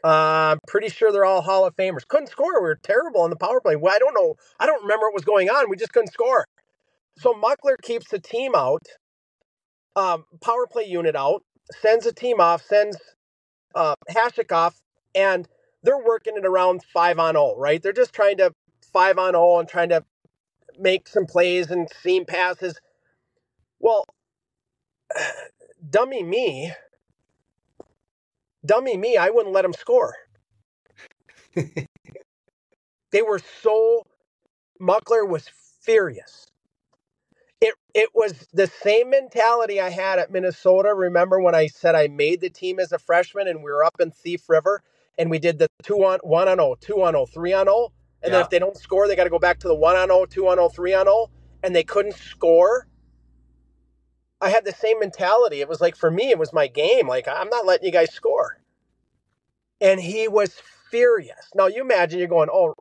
I'm pretty sure they're all Hall of Famers. Couldn't score. We were terrible on the power play. Well, I don't know. I don't remember what was going on. We just couldn't score. So Muckler keeps the team out, power play unit out, sends a team off, sends Hasek off, and they're working it around 5-on-0, right? They're just trying to 5-on-0 and trying to make some plays and seam passes. Well, dummy me, I wouldn't let them score. Muckler was furious. It was the same mentality I had at Minnesota. Remember when I said I made the team as a freshman and we were up in Thief River and we did the 1-on-0, 2-on-0, 3-on-0, and then if they don't score, they got to go back to the 1-on-0, 2-on-0, 3-on-0, and they couldn't score. I had the same mentality. It was like, for me, it was my game. Like, I'm not letting you guys score. And he was furious. Now, you imagine you're going, oh,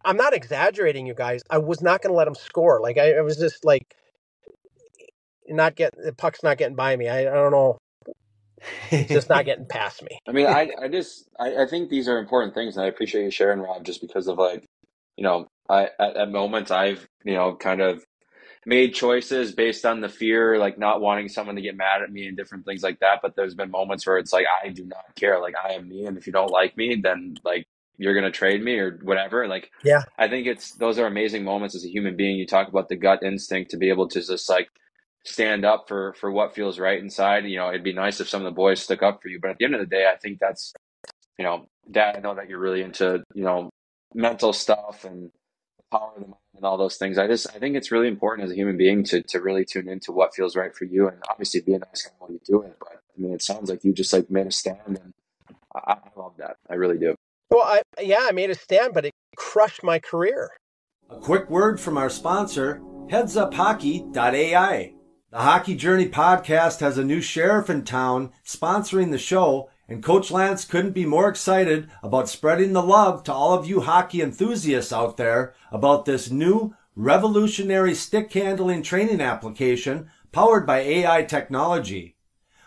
I'm not exaggerating, you guys. I was not going to let him score. Like, I was just like, the puck's not getting by me. I don't know. It's just not getting past me. I mean, I think these are important things, and I appreciate you sharing, Rob, just because of like, at moments I've, kind of made choices based on the fear, like not wanting someone to get mad at me and different things like that. But there's been moments where it's like, I do not care. Like, I am me. And if you don't like me, then like, you're going to trade me or whatever. Like, Yeah. I think those are amazing moments as a human being. You talk about the gut instinct to be able to just like stand up for what feels right inside. It'd be nice if some of the boys stuck up for you. But at the end of the day, I think that's, Dad, I know that you're really into, mental stuff and power of the mind and all those things. I think it's really important as a human being to really tune into what feels right for you, and obviously be a nice guy while you do it. But I mean, it sounds like you just like made a stand, and I love that. I really do. Well, I made a stand, but it crushed my career. A quick word from our sponsor, headsuphockey.ai. The Hockey Journey podcast has a new sheriff in town sponsoring the show, and Coach Lance couldn't be more excited about spreading the love to all of you hockey enthusiasts out there about this new revolutionary stick handling training application powered by AI technology.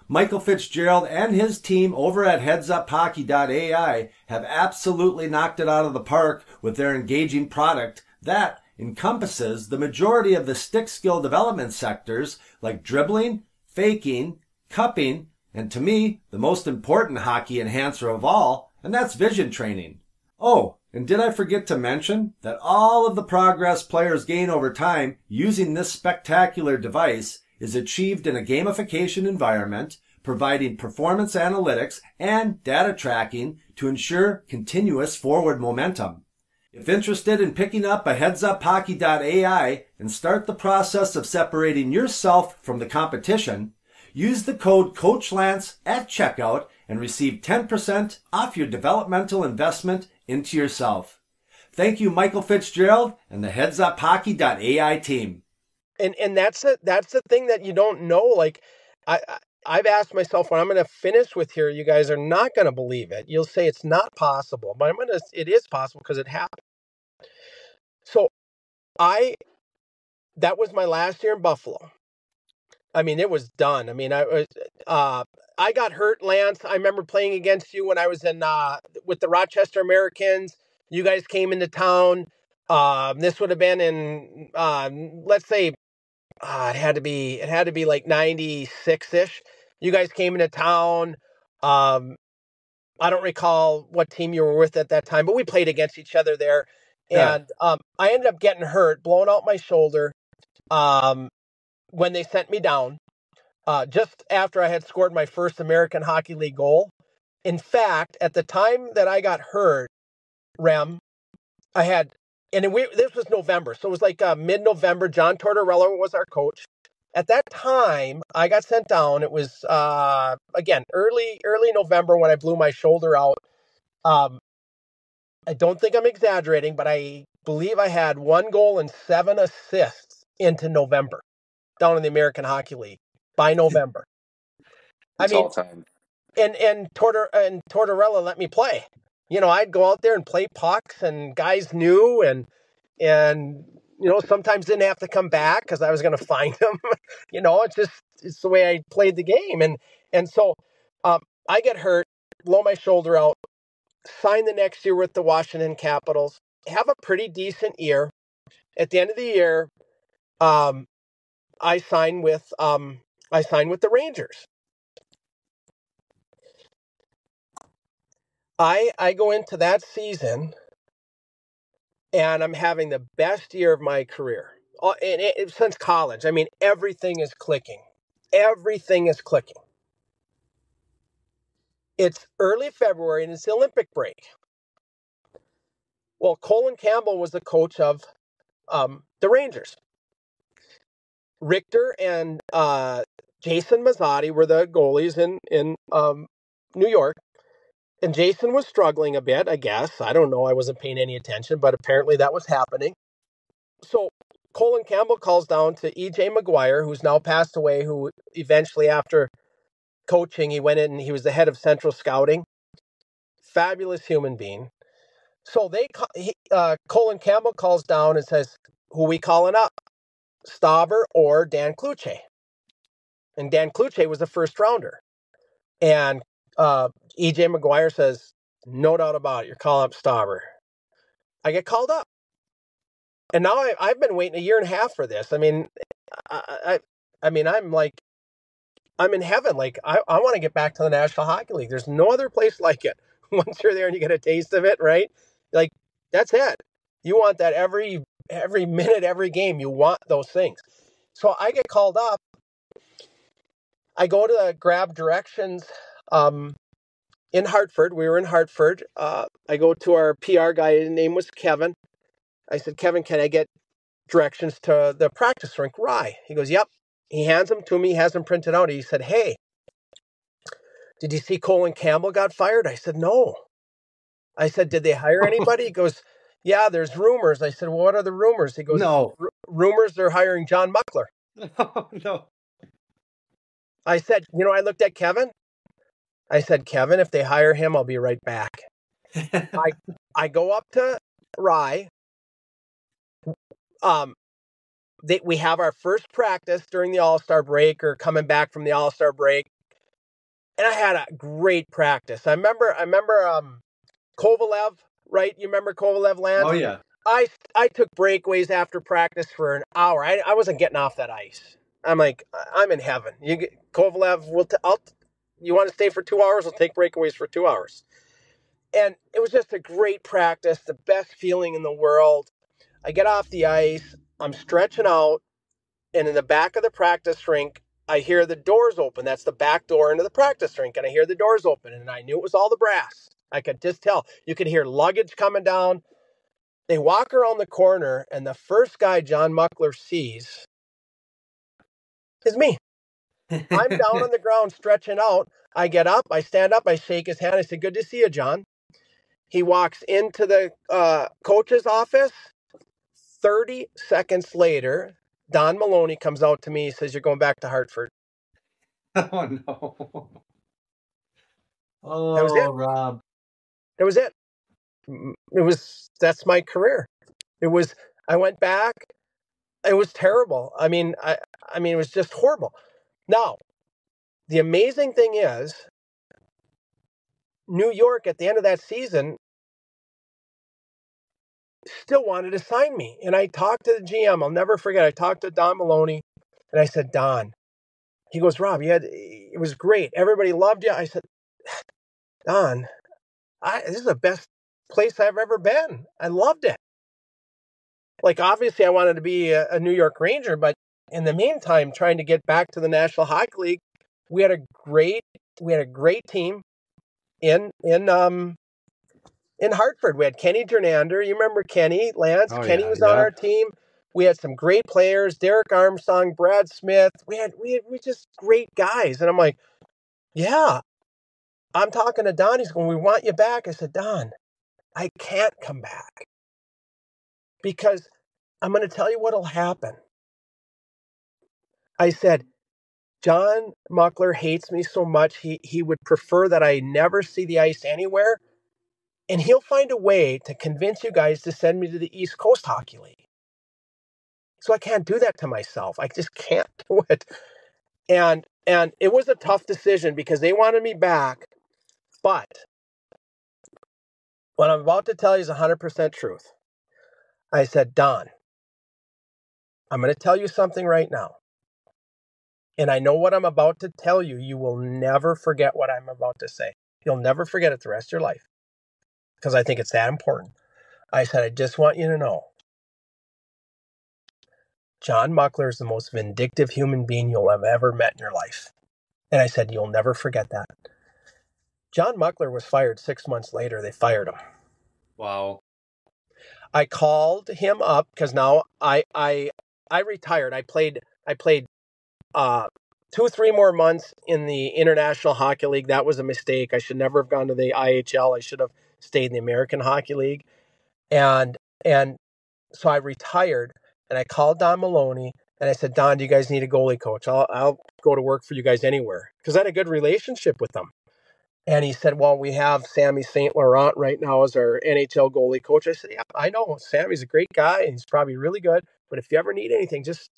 Michael Fitzgerald and his team over at headsuphockey.ai have absolutely knocked it out of the park with their engaging product that encompasses the majority of the stick skill development sectors like dribbling, faking, cupping, and to me, the most important hockey enhancer of all, and that's vision training. Oh, and did I forget to mention that all of the progress players gain over time using this spectacular device is achieved in a gamification environment, providing performance analytics and data tracking to ensure continuous forward momentum. If interested in picking up a headsuphockey.ai and start the process of separating yourself from the competition, use the code CoachLance at checkout and receive 10% off your developmental investment into yourself. Thank you, Michael Fitzgerald and the headsuphockey.ai team. And that's the thing that you don't know. Like, I've asked myself, when I'm going to finish with here, you guys are not going to believe it. You'll say it's not possible, but it is possible because it happened. So that was my last year in Buffalo. I mean, it was done. I mean, I got hurt, Lance. I remember playing against you when I was with the Rochester Americans. You guys came into town. This would have been in, let's say, it had to be like 96-ish. You guys came into town. I don't recall what team you were with at that time, but we played against each other there. And I ended up getting hurt, blowing out my shoulder when they sent me down just after I had scored my first American Hockey League goal. In fact, at the time that I got hurt, Rem, this was November, so it was like mid-November. John Tortorella was our coach. At that time, I got sent down. It was, again, early November when I blew my shoulder out. I don't think I'm exaggerating, but I believe I had 1 goal and 7 assists into November down in the American Hockey League by November. It's all time. And Tortorella let me play. I'd go out there and play pucks, and guys knew, and sometimes didn't have to come back because I was going to find them. It's the way I played the game. And so I get hurt, blow my shoulder out, sign the next year with the Washington Capitals, have a pretty decent year. At the end of the year, I sign with the Rangers. I go into that season, and I'm having the best year of my career since college. I mean, everything is clicking. Everything is clicking. It's early February, and it's the Olympic break. Well, Colin Campbell was the coach of the Rangers. Richter and Jason Mazzotti were the goalies in New York. And Jason was struggling a bit, I guess. I don't know. I wasn't paying any attention, but apparently that was happening. So Colin Campbell calls down to E.J. McGuire, who's now passed away, who eventually, after coaching, he went in and he was the head of Central Scouting. Fabulous human being. So Colin Campbell calls down and says, who we calling up? Stauber or Dan Kluche? And Dan Kluche was the first rounder. And E.J. McGuire says, no doubt about it, you're calling up Stauber. I get called up. And now I've been waiting a year and a half for this. I mean, I'm in heaven. Like, I want to get back to the National Hockey League. There's no other place like it. Once you're there and you get a taste of it, right? Like, that's it. You want that every minute, every game. You want those things. So I get called up. I go to grab directions in Hartford. We were in Hartford. I go to our PR guy. His name was Kevin. I said, Kevin, can I get directions to the practice rink, Rye? He goes, yep. He hands them to me. He has them printed out. He said, hey, did you see Colin Campbell got fired? I said, no. I said, did they hire anybody? He goes, yeah, there's rumors. I said, well, what are the rumors? He goes, no. Rumors they're hiring John Muckler. Oh, no. I said, I looked at Kevin. I said, Kevin, if they hire him, I'll be right back. I go up to Rye. We have our first practice during the All-Star break or coming back from the All-Star break. And I had a great practice. I remember Kovalev, right? You remember Kovalev, Lance? Oh, yeah. I took breakaways after practice for an hour. I wasn't getting off that ice. I'm like, I'm in heaven. Kovalev, you want to stay for 2 hours? We'll take breakaways for 2 hours. And it was just a great practice, the best feeling in the world. I get off the ice, I'm stretching out, and in the back of the practice rink, I hear the doors open. That's the back door into the practice rink, and I hear the doors open, and I knew it was all the brass. I could just tell. You could hear luggage coming down. They walk around the corner, and the first guy John Muckler sees is me. I'm down on the ground stretching out. I get up, I stand up, I shake his hand. I said, good to see you, John. He walks into the coach's office. 30 seconds later, Don Maloney comes out to me. He says, you're going back to Hartford. Oh, no. Oh, That was it. Rob. That was it. That's my career. I went back. It was terrible. I mean, it was just horrible. Now, the amazing thing is, New York at the end of that season still wanted to sign me. And I talked to the GM. I'll never forget. I talked to Don Maloney, and I said, Don. He goes, Rob, it was great. Everybody loved you. I said, Don, this is the best place I've ever been. I loved it. Like, obviously, I wanted to be a New York Ranger, but in the meantime, trying to get back to the National Hockey League, we had a great team in Hartford. We had Kenny Jernander. You remember Kenny, Lance? Oh, Kenny yeah, was on our team. We had some great players, Derek Armstrong, Brad Smith. We just great guys. And I'm like, yeah. I'm talking to Don. He's going, we want you back. I said, Don, I can't come back because I'm going to tell you what'll happen. I said, John Muckler hates me so much. He would prefer that I never see the ice anywhere. And he'll find a way to convince you guys to send me to the East Coast Hockey League. So I can't do that to myself. I just can't do it. And it was a tough decision because they wanted me back. But what I'm about to tell you is 100% truth. I said, Don, I'm going to tell you something right now. And I know what I'm about to tell you. You will never forget what I'm about to say. You'll never forget it the rest of your life. Because I think it's that important. I said, I just want you to know. John Muckler is the most vindictive human being you'll have ever met in your life. And I said, you'll never forget that. John Muckler was fired 6 months later. They fired him. Wow. I called him up because now I retired. I played I played 2-3 more months in the International Hockey League. That was a mistake. I should never have gone to the IHL. I should have stayed in the American Hockey League. And so I retired, and I called Don Maloney, and I said, Don, do you guys need a goalie coach? I'll go to work for you guys anywhere, because I had a good relationship with them. And he said, well, we have Sammy St. Laurent right now as our NHL goalie coach. I said, yeah, I know. Sammy's a great guy, and he's probably really good. But if you ever need anything, just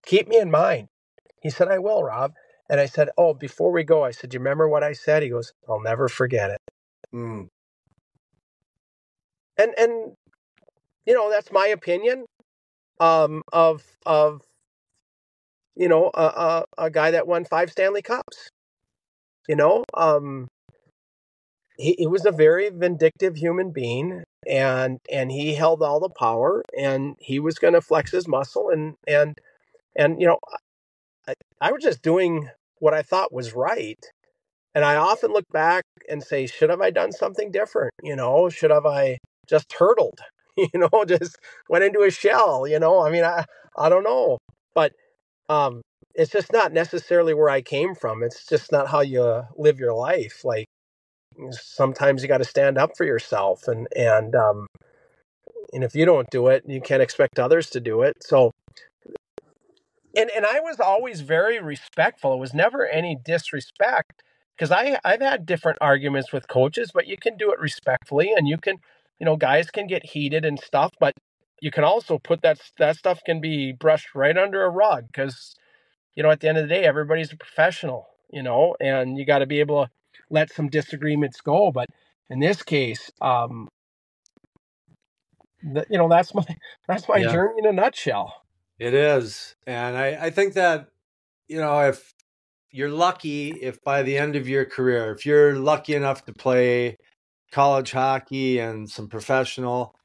keep me in mind. He said, I will, Rob. And I said, oh, before we go, I said, do you remember what I said? He goes, I'll never forget it. Mm. And that's my opinion of a guy that won 5 Stanley Cups. He was a very vindictive human being, and he held all the power, and he was going to flex his muscle, and I was just doing what I thought was right. And I often look back and say, should have I done something different? Should have I just hurtled? Just went into a shell. I mean, I don't know, but it's just not necessarily where I came from. It's just not how you live your life. Like, sometimes you got to stand up for yourself, and if you don't do it, you can't expect others to do it. So, and I was always very respectful. It was never any disrespect, because I've had different arguments with coaches, but you can do it respectfully, and you can, guys can get heated and stuff, but you can also put that stuff can be brushed right under a rug, because, at the end of the day, everybody's a professional, and you got to be able to let some disagreements go. But in this case, that's my Yeah, journey in a nutshell. it is. And I think that, if you're lucky, if by the end of your career, if you're lucky enough to play college hockey and some professional,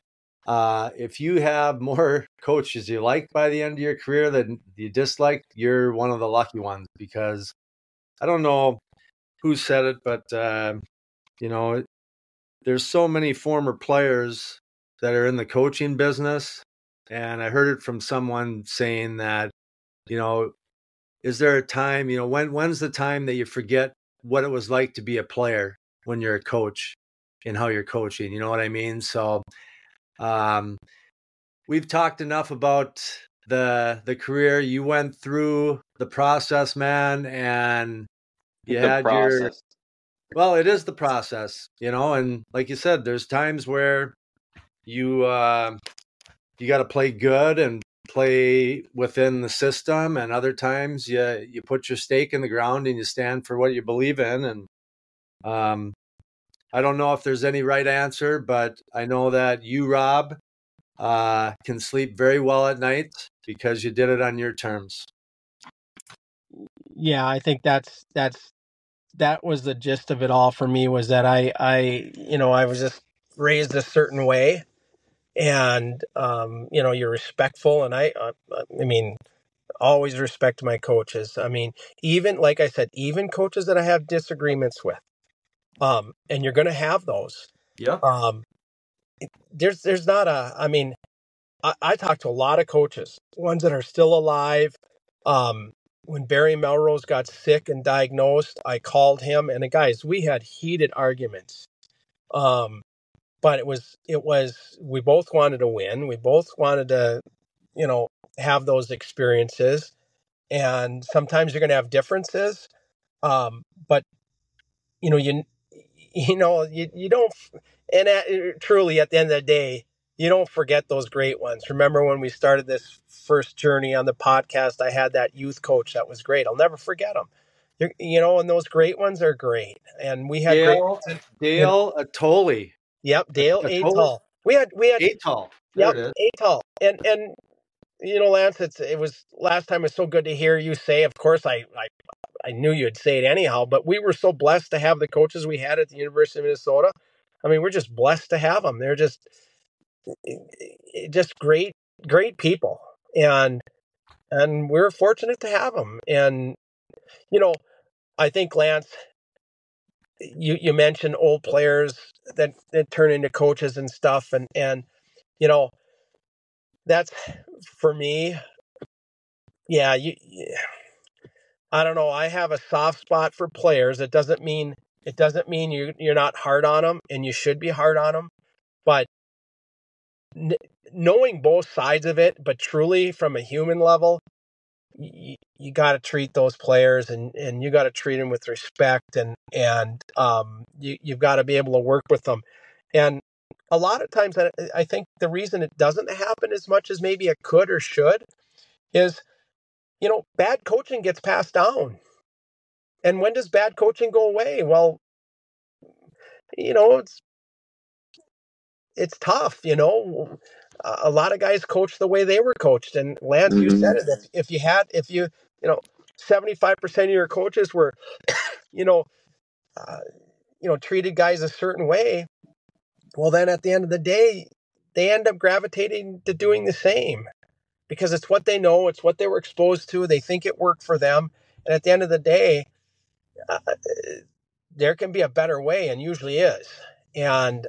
if you have more coaches you like by the end of your career than you dislike, you're one of the lucky ones. Because I don't know who said it, but there's so many former players that are in the coaching business, and I heard it from someone saying that, is there a time, when's the time that you forget what it was like to be a player when you're a coach and how you're coaching? You know what I mean? So we've talked enough about the career. You went through the process, man, and you The had process. well, it is the process, and like you said, there's times where you got to play good and play within the system, and other times you put your stake in the ground and you stand for what you believe in. And I don't know if there's any right answer, but I know that you, Rob, can sleep very well at night because you did it on your terms. Yeah, I think that was the gist of it all for me, was that I was just raised a certain way, and you're respectful, and I mean, always respect my coaches. I mean, even like I said, even coaches that I have disagreements with, and you're going to have those. Yep. There's not I mean, I talk to a lot of coaches, ones that are still alive. When Barry Melrose got sick and diagnosed, I called him, and guys, we had heated arguments. But it was we both wanted to win. We both wanted to, have those experiences. And sometimes you're going to have differences. But you don't, and truly at the end of the day, you don't forget those great ones. Remember when we started this first journey on the podcast, I had that youth coach that was great. I'll never forget him. And those great ones are great. And we had great ones. Dale Atoli. Yep, Dale Atoli. Atal. We had Atal. There yep, it is. Atal. And Lance, it was last time. It was so good to hear you say. Of course, I knew you'd say it anyhow, but we were so blessed to have the coaches we had at the University of Minnesota. I mean, we're just blessed to have them. They're just great, great people, and we're fortunate to have them. And I think, Lance, you mentioned old players that turn into coaches and stuff, and that's, for me, Yeah, I don't know. I have a soft spot for players. It doesn't mean you're not hard on them, and you should be hard on them. But n- knowing both sides of it, but truly from a human level, you got to treat those players, and you got to treat them with respect, and you've got to be able to work with them. And a lot of times, I think the reason it doesn't happen as much as maybe it could or should is, bad coaching gets passed down. And when does bad coaching go away? Well, it's tough. A lot of guys coach the way they were coached, and Lance, you Hmm. said it. You know 75% of your coaches were, you know uh, treated guys a certain way. Well, then at the end of the day, they end up gravitating to doing the same because it's what they know, it's what they were exposed to. They think it worked for them, and at the end of the day, uh, there can be a better way, and usually is. And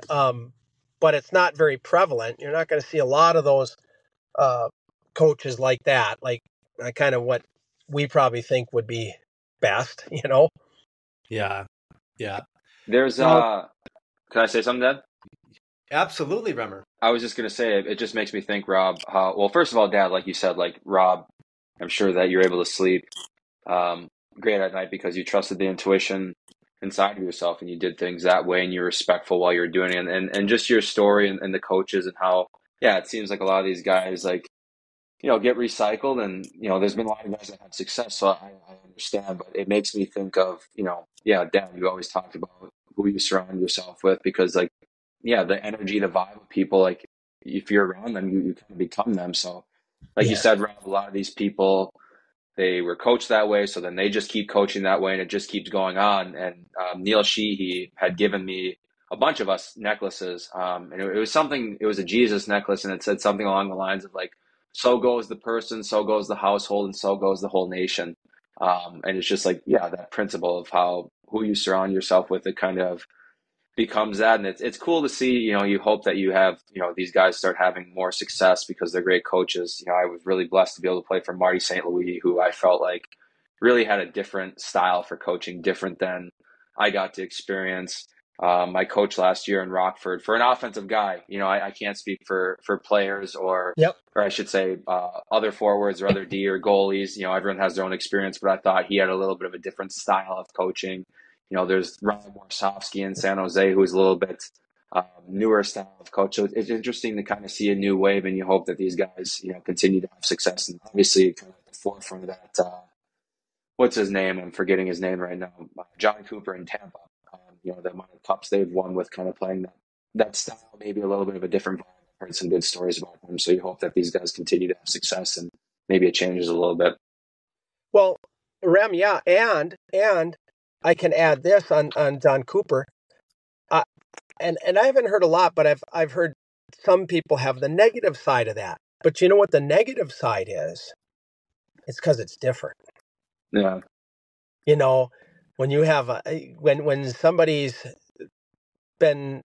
but it's not very prevalent. You're not going to see a lot of those uh, coaches like that, like kind of what we probably think would be best. Yeah. Yeah. There's Now, can I say something, Dad? absolutely, Remmer. I was just gonna say it just makes me think, Rob, how well, first of all, Dad, like you said, like Rob, I'm sure that you're able to sleep um great at night because you trusted the intuition inside of yourself and you did things that way and you're respectful while you're doing it. And just your story and the coaches and how, yeah, it seems like a lot of these guys like, get recycled and, there's been a lot of guys that have success. So I understand, but it makes me think of, yeah, Dan, you always talked about who you surround yourself with because like, yeah, the energy, the vibe of people, like if you're around them, you kind of become them. So like you Yeah. said, Rob, a lot of these people, they were coached that way, so then they just keep coaching that way, and it just keeps going on. And Neil Sheehy had given me a bunch of us necklaces, and it was something. It was a Jesus necklace, and it said something along the lines of like, "So goes the person, so goes the household, and so goes the whole nation." And it's just like, yeah, that principle of how who you surround yourself with, it kind of becomes that, and it's cool to see. You hope that you have these guys start having more success because they're great coaches. I was really blessed to be able to play for Marty St. Louis, who I felt like really had a different style for coaching, different than I got to experience. My coach last year in Rockford, for an offensive guy, I can't speak for players Yep. or I should say other forwards or other D or goalies. Everyone has their own experience, but I thought he had a little bit of a different style of coaching. There's Ryan Warsofsky in San Jose, who's a little bit newer style of coach. So it's interesting to kind of see a new wave, and you hope that these guys, continue to have success. And obviously, kind of at the forefront of that, what's his name? I'm forgetting his name right now. John Cooper in Tampa. The amount of cups they've won with kind of playing that style, maybe a little bit of a different vibe. I've heard some good stories about them. So you hope that these guys continue to have success, and maybe it changes a little bit. Well, Rem, yeah, and I can add this on John Cooper. Uh, and I haven't heard a lot, but I've heard some people have the negative side of that. But you know what the negative side is? It's because it's different. Yeah. You know, when you have when somebody's been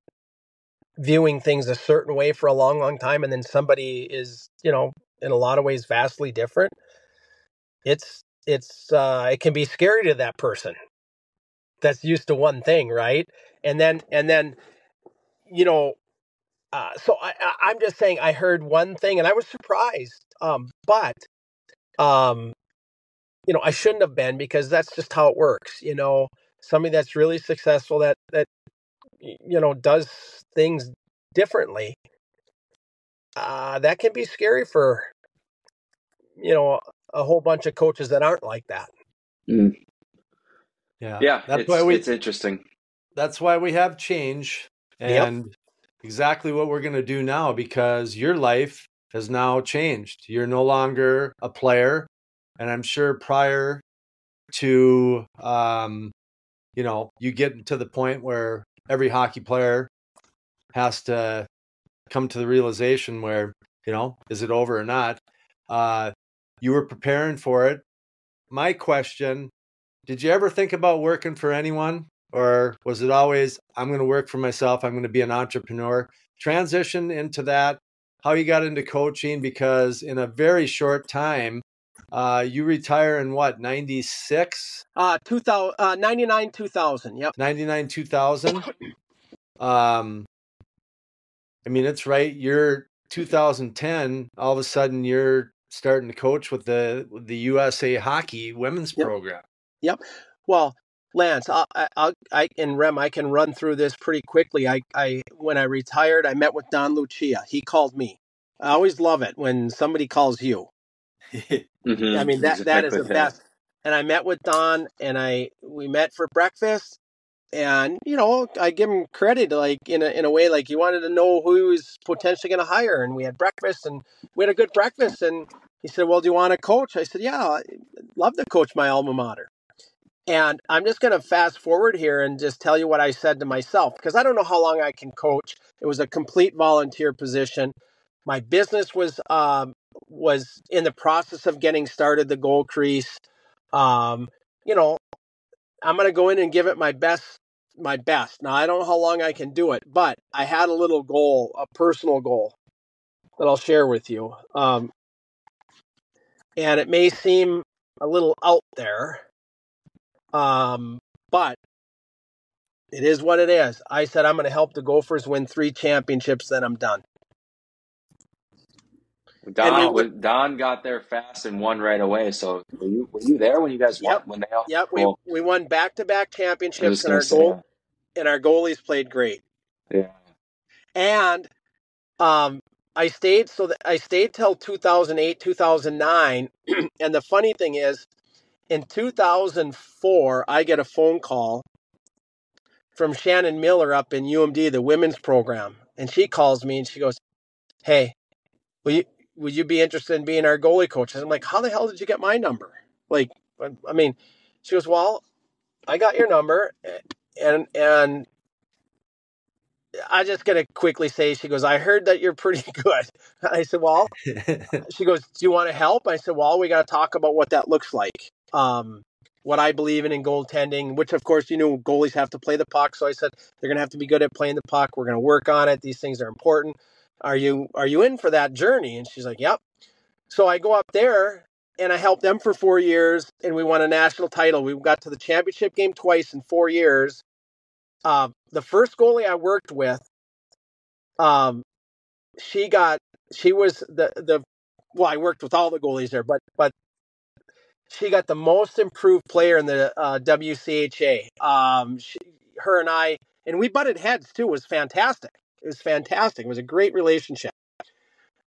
viewing things a certain way for a long, long time, and then somebody is, in a lot of ways vastly different. It can be scary to that person that's used to one thing, right? And then you know so I'm just saying I heard one thing and I was surprised, but um I shouldn't have been, because that's just how it works. Somebody that's really successful, that does things differently, that can be scary for you know a whole bunch of coaches that aren't like that. Mm. Yeah. Yeah, it's interesting. That's why we have change, Yep. and exactly what we're going to do now, because your life has now changed. You're no longer a player. And I'm sure prior to, you get to the point where every hockey player has to come to the realization where, is it over or not? You were preparing for it. My question, did you ever think about working for anyone? Or was it always, I'm going to work for myself, I'm going to be an entrepreneur? Transition into that, how you got into coaching, because in a very short time, You retire in what, 96? 99, 2000. Yep. 99, 2000. I mean, it's right. You're 2010. All of a sudden, you're starting to coach with the USA Hockey women's program. Yep. Well, Lance, I and Rem, I can run through this pretty quickly. When I retired, I met with Don Lucia. He called me. I always love it when somebody calls you. Mm-hmm. I mean, that Exactly, is the yeah. best. And I met with Don, and we met for breakfast. And, you know, I give him credit, like in a way, like he wanted to know who he was potentially going to hire. And we had breakfast, and we had a good breakfast. And he said, well, do you want to coach? I said, yeah, I'd love to coach my alma mater. And I'm just going to fast forward here and just tell you what I said to myself, because I don't know how long I can coach. It was a complete volunteer position. My business was in the process of getting started, the Gold Crease. You know, I'm going to go in and give it my best. Now, I don't know how long I can do it, but I had a little goal, a personal goal that I'll share with you. And it may seem a little out there, but it is what it is. I said I'm going to help the Gophers win 3 championships, then I'm done. Don got there fast and won right away. So were you there when you guys won? Yep. When they all, Yep. cool. We won back-to-back I was championships, just and gonna say, our goalies played great. yeah. And I stayed till 2008, 2009. And the funny thing is, in 2004, I get a phone call from Shannon Miller up in UMD, the women's program. And she calls me and she goes, hey, would you be interested in being our goalie coach? And I'm like, how the hell did you get my number? Like, I mean, she goes, well, I got your number. And I just got to quickly say, she goes, I heard that you're pretty good. I said, well, she goes, do you want to help? I said, well, we got to talk about what that looks like. What I believe in goaltending, which of course, you know, goalies have to play the puck. So I said, they're going to have to be good at playing the puck. We're going to work on it. These things are important. Are you in for that journey? And she's like, yep. So I go up there and I helped them for 4 years, and we won a national title. We got to the championship game twice in 4 years. The first goalie I worked with, she was well, I worked with all the goalies there, but she got the most improved player in the WCHA. Her and I, and we butted heads too. It was fantastic. It was a great relationship.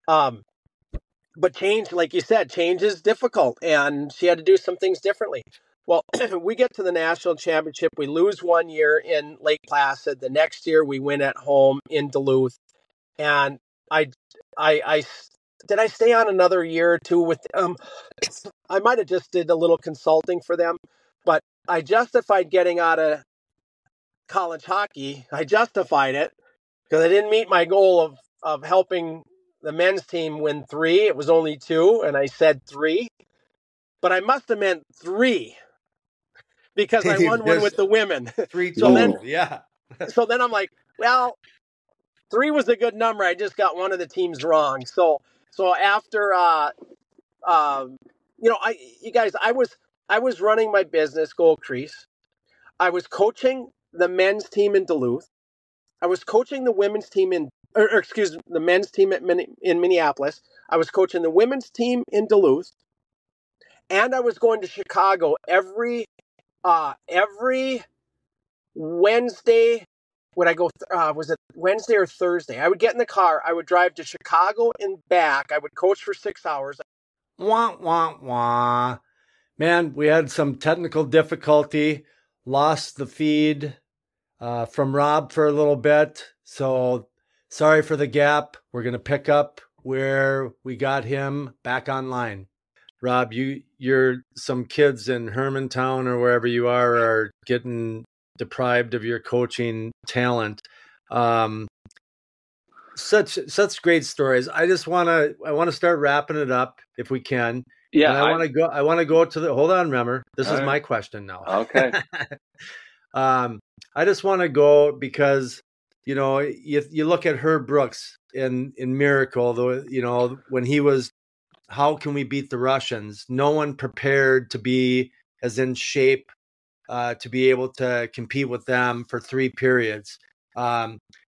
But change, like you said, change is difficult, and she had to do some things differently. Well, we get to the national championship. We lose 1 year in Lake Placid. The next year, we win at home in Duluth. And I did I stay on another year or two with them? I might have just did a little consulting for them, but I justified getting out of college hockey. I justified it because I didn't meet my goal of helping the men's team win 3. It was only 2, and I said 3, but I must have meant 3 because I won one with the women. 3 total, yeah. So then I'm like, well, 3 was a good number. I just got one of the teams wrong. So after, you know, you guys, I was running my business, Gold Crease. I was coaching the men's team in Duluth. I was coaching the women's team the men's team in Minneapolis. I was coaching the women's team in Duluth, and I was going to Chicago every Wednesday. Would I go? Was it Wednesday or Thursday? I would get in the car. I would drive to Chicago and back. I would coach for 6 hours. Wah, wah, wah. Man, we had some technical difficulty. Lost the feed from Rob for a little bit. So sorry for the gap. We're going to pick up where we got him back online. Rob, you're some kids in Hermantown or wherever you are getting deprived of your coaching talent. Such great stories. I want to start wrapping it up if we can. Yeah, and I want to go to the, hold on, remember, this is my question now. Okay. I just want to go because, you know, you look at Herb Brooks in Miracle, though, you know, when he was how can we beat the Russians? No one prepared to be as in shape to be able to compete with them for 3 periods.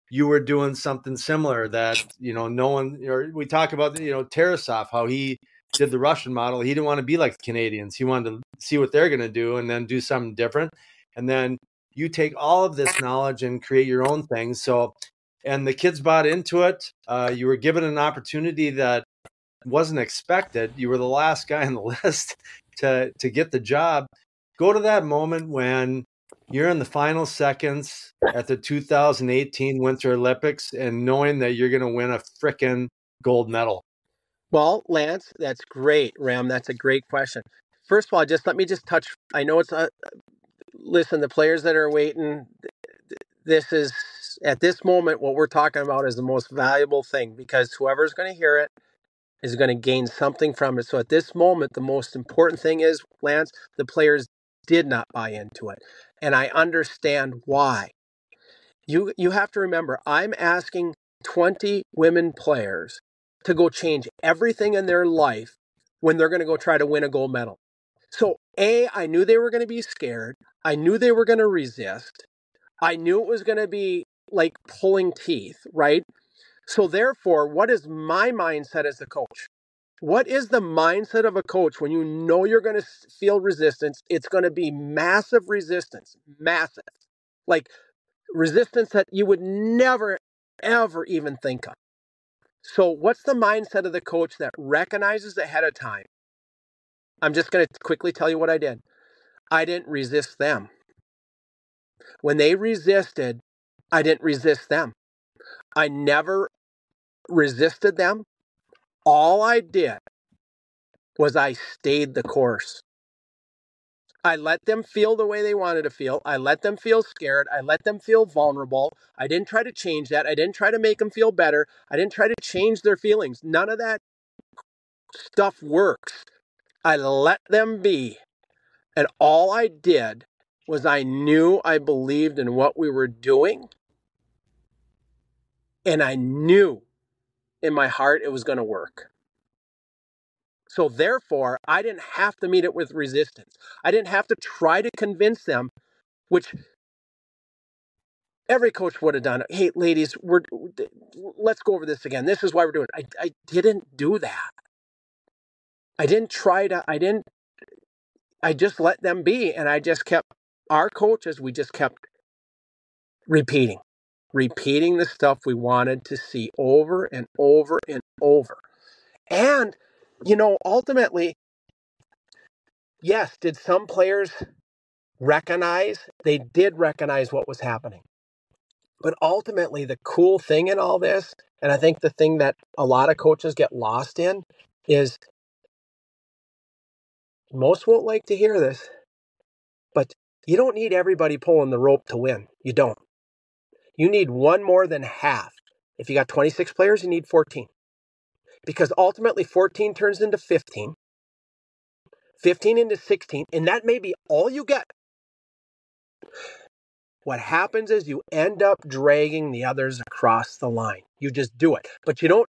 You were doing something similar that, no one, we talk about, Tarasov, how he did the Russian model. He didn't want to be like the Canadians. He wanted to see what they're going to do and then do something different. And then you take all of this knowledge and create your own thing. So, and the kids bought into it. You were given an opportunity that wasn't expected. You were the last guy on the list to get the job. Go to that moment when you're in the final seconds at the 2018 Winter Olympics and knowing that you're going to win a frickin' gold medal. Well, Lance, that's great, Ram. That's a great question. First of all, let me touch. I know it's listen, the players that are waiting, this is, at this moment, what we're talking about is the most valuable thing, because whoever's going to hear it is going to gain something from it. So at this moment, the most important thing is, Lance, the players did not buy into it. And I understand why. You have to remember, I'm asking 20 women players to go change everything in their life when they're going to go try to win a gold medal. So I knew they were going to be scared. I knew they were going to resist. I knew it was going to be like pulling teeth, right? So therefore, what is my mindset as a coach? What is the mindset of a coach when you know you're going to feel resistance? It's going to be massive resistance, massive. Like resistance that you would never, ever even think of. So what's the mindset of the coach that recognizes ahead of time? I'm just going to quickly tell you what I did. I didn't resist them. When they resisted, I didn't resist them. I never resisted them. All I did was I stayed the course. I let them feel the way they wanted to feel. I let them feel scared. I let them feel vulnerable. I didn't try to change that. I didn't try to make them feel better. I didn't try to change their feelings. None of that stuff works. I let them be. And all I did was I knew I believed in what we were doing. And I knew in my heart it was going to work. So therefore, I didn't have to meet it with resistance. I didn't have to try to convince them, which every coach would have done. Hey, ladies, let's go over this again. This is why we're doing it. I didn't do that. I just let them be. And I just kept, our coaches, we just kept repeating the stuff we wanted to see over and over and over. And, ultimately, yes, did some players recognize? They did recognize what was happening. But ultimately, the cool thing in all this, and I think the thing that a lot of coaches get lost in, is most won't like to hear this, but you don't need everybody pulling the rope to win. You don't. You need one more than half. If you got 26 players, you need 14. Because ultimately, 14 turns into 15, 15 into 16, and that may be all you get. What happens is you end up dragging the others across the line. You just do it. But you don't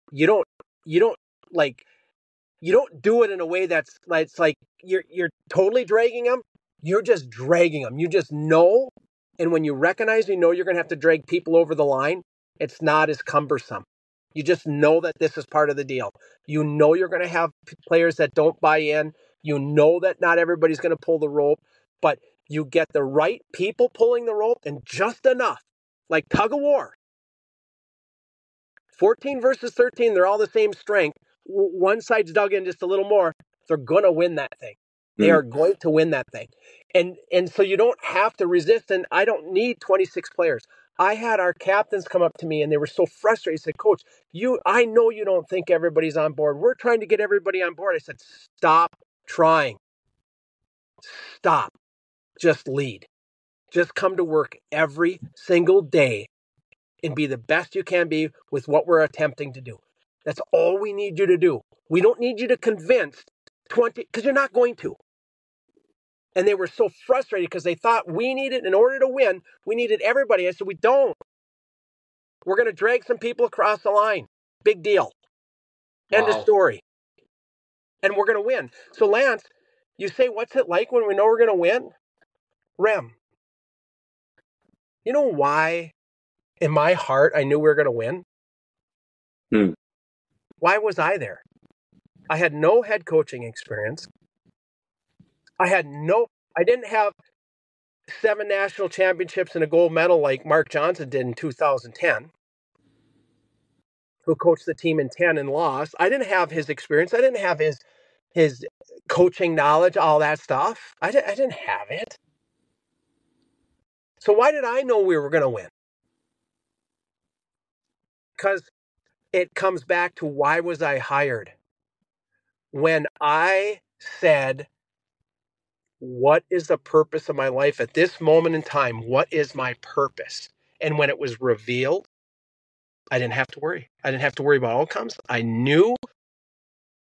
do it in a way that's like you're totally dragging them. You're just dragging them. You just know. And when you recognize, you're going to have to drag people over the line, it's not as cumbersome. You just know that this is part of the deal. You know you're going to have players that don't buy in. You know that not everybody's going to pull the rope, but you get the right people pulling the rope and just enough, like tug of war. 14 versus 13, they're all the same strength. One side's dug in just a little more. They're going to win that thing. They are going to win that thing. And so you don't have to resist, and I don't need 26 players. I had our captains come up to me, and they were so frustrated. They said, Coach, I know you don't think everybody's on board. We're trying to get everybody on board. I said, stop trying. Stop. Just lead. Just come to work every single day and be the best you can be with what we're attempting to do. That's all we need you to do. We don't need you to convince 20, because you're not going to. And they were so frustrated because they thought we needed, in order to win, we needed everybody. I said, we don't. We're going to drag some people across the line. Big deal. Wow. End of story. and we're going to win. So Lance, you say, what's it like when we know we're going to win? Rem, you know why in my heart I knew we were going to win? Why was I there? I had no head coaching experience. I didn't have 7 national championships and a gold medal like Mark Johnson did in 2010, who coached the team in 10 and lost. I didn't have his experience. I didn't have his coaching knowledge, all that stuff. I didn't have it. So why did I know we were going to win? Because it comes back to, why was I hired? When I said, what is the purpose of my life at this moment in time? What is my purpose? And when it was revealed, I didn't have to worry. I didn't have to worry about outcomes. I knew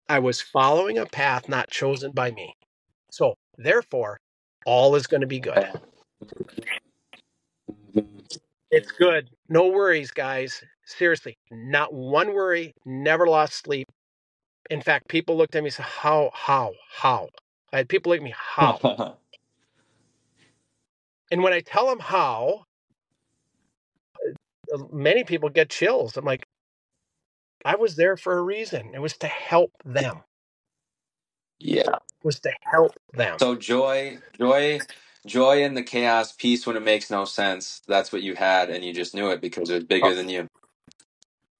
I was following a path not chosen by me. So therefore, all is going to be good. It's good. No worries, guys. Seriously, not one worry, never lost sleep. In fact, people looked at me and said, how? I had people look at me, how? And when I tell them how, many people get chills. I'm like, I was there for a reason. It was to help them. Yeah. It was to help them. So joy in the chaos, peace when it makes no sense. That's what you had, and you just knew it because it was bigger than you.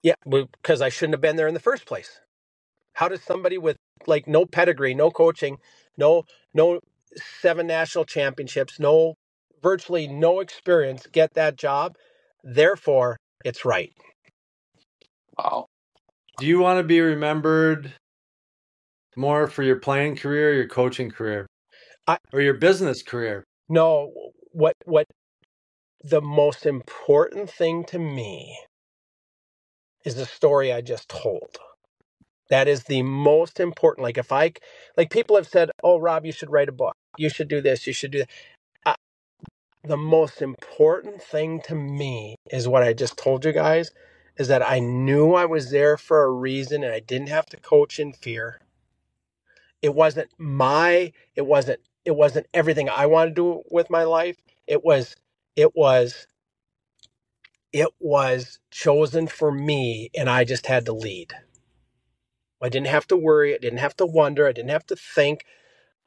Yeah, because I shouldn't have been there in the first place. How does somebody with like no pedigree, no coaching, no 7 national championships, virtually no experience get that job? Therefore, it's right. Wow. Do you want to be remembered more for your playing career, your coaching career, or your business career? No, what the most important thing to me is the story I just told. That is the most important. Like people have said, oh, Rob, you should write a book. You should do this. You should do that. The most important thing to me is what I just told you guys, is that I knew I was there for a reason and I didn't have to coach in fear. It wasn't everything I wanted to do with my life. It was chosen for me, and I just had to lead. I didn't have to worry. I didn't have to wonder. I didn't have to think.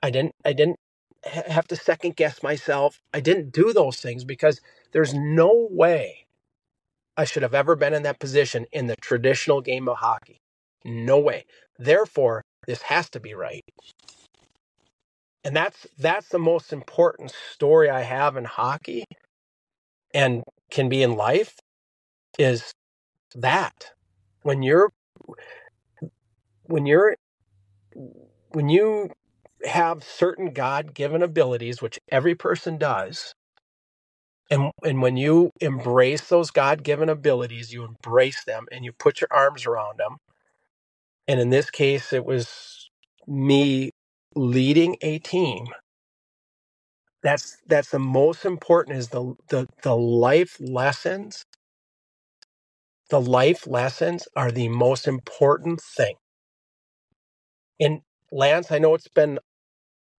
I didn't have to second guess myself. I didn't do those things because there's no way I should have ever been in that position in the traditional game of hockey. No way. Therefore, this has to be right. And that's the most important story I have in hockey and can be in life, is that when you have certain God-given abilities, which every person does, and when you embrace those God-given abilities, you embrace them and you put your arms around them. And in this case, it was me leading a team. That's the most important, is the life lessons. The life lessons are the most important thing. And Lance, I know it's been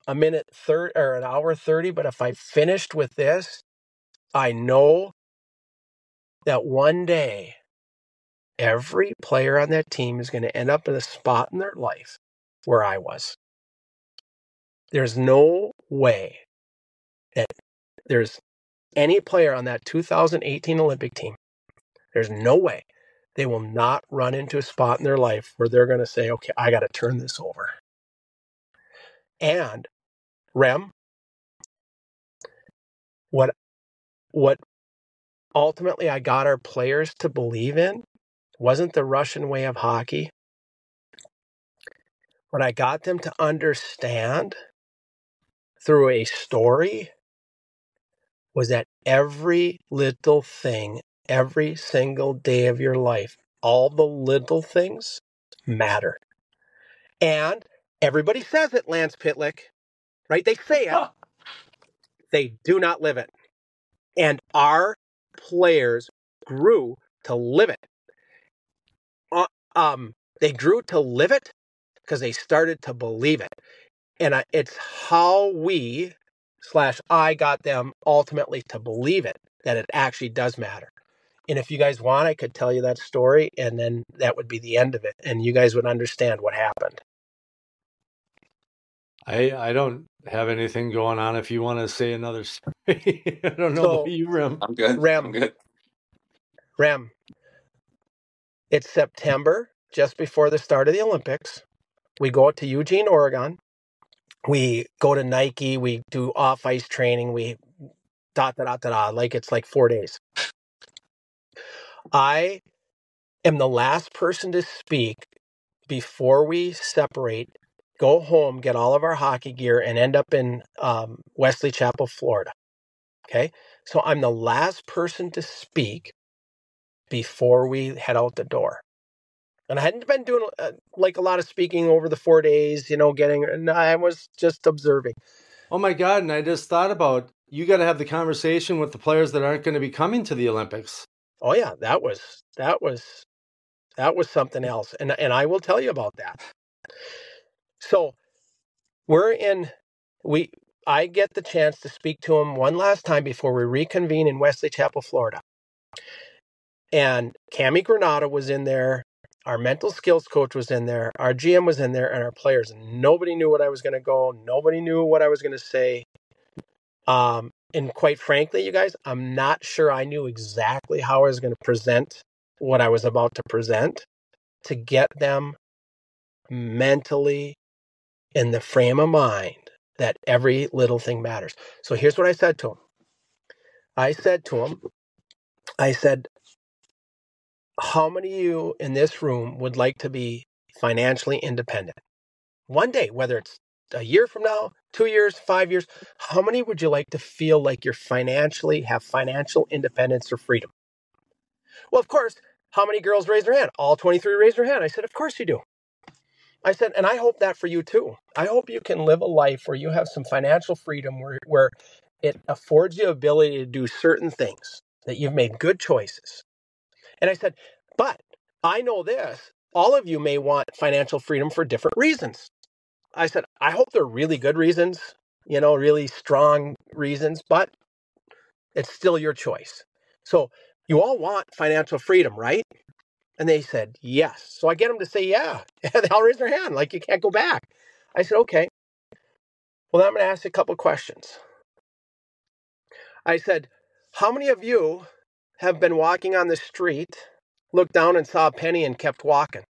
a minute 30 or an hour 30, but if I finished with this, I know that one day every player on that team is going to end up in a spot in their life where I was. There's no way that there's any player on that 2018 Olympic team, there's no way they will not run into a spot in their life where they're going to say, okay, I got to turn this over. And Rem, what ultimately I got our players to believe in wasn't the Russian way of hockey. What I got them to understand through a story was that every little thing, every single day of your life, all the little things matter. And everybody says it, Lance Pitlick, right? They say it. They do not live it. And our players grew to live it. They grew to live it because they started to believe it. And it's how I got them ultimately to believe it, that it actually does matter. And if you guys want, I could tell you that story, and then that would be the end of it, and you guys would understand what happened. I don't have anything going on if you want to say another story. I don't know about you, Rem. I'm good. Rem. I'm good. Rem, it's September, just before the start of the Olympics. We go out to Eugene, Oregon. We go to Nike. We do off-ice training. We like it's like 4 days. I am the last person to speak before we separate, go home, get all of our hockey gear, and end up in Wesley Chapel, Florida. Okay? So I'm the last person to speak before we head out the door. And I hadn't been doing like a lot of speaking over the 4 days, and I was just observing. Oh my God. And I just thought about, you got to have the conversation with the players that aren't going to be coming to the Olympics. Oh yeah, that was something else. And I will tell you about that. So I get the chance to speak to him one last time before we reconvene in Wesley Chapel, Florida. And Cami Granata was in there. Our mental skills coach was in there. Our GM was in there, and our players. And nobody knew what I was going to go. Nobody knew what I was going to say. And quite frankly, you guys, I'm not sure I knew exactly how I was going to present what I was about to present to get them mentally in the frame of mind that every little thing matters. So here's what I said to him. I said, how many of you in this room would like to be financially independent? One day, whether it's a year from now, 2 years, 5 years, how many would you like to feel like you're have financial independence or freedom? Well, of course, how many girls raised their hand? All 23 raised their hand. I said, of course you do. I said, and I hope that for you too. I hope you can live a life where you have some financial freedom, where it affords you ability to do certain things, that you've made good choices. And I said, but I know this, all of you may want financial freedom for different reasons. I said, I hope they're really good reasons, really strong reasons, but it's still your choice. So you all want financial freedom, right? And they said, yes. So I get them to say, yeah. They all raise their hand, like you can't go back. I said, okay. Well, then I'm going to ask you a couple questions. I said, how many of you have been walking on the street, looked down and saw a penny and kept walking?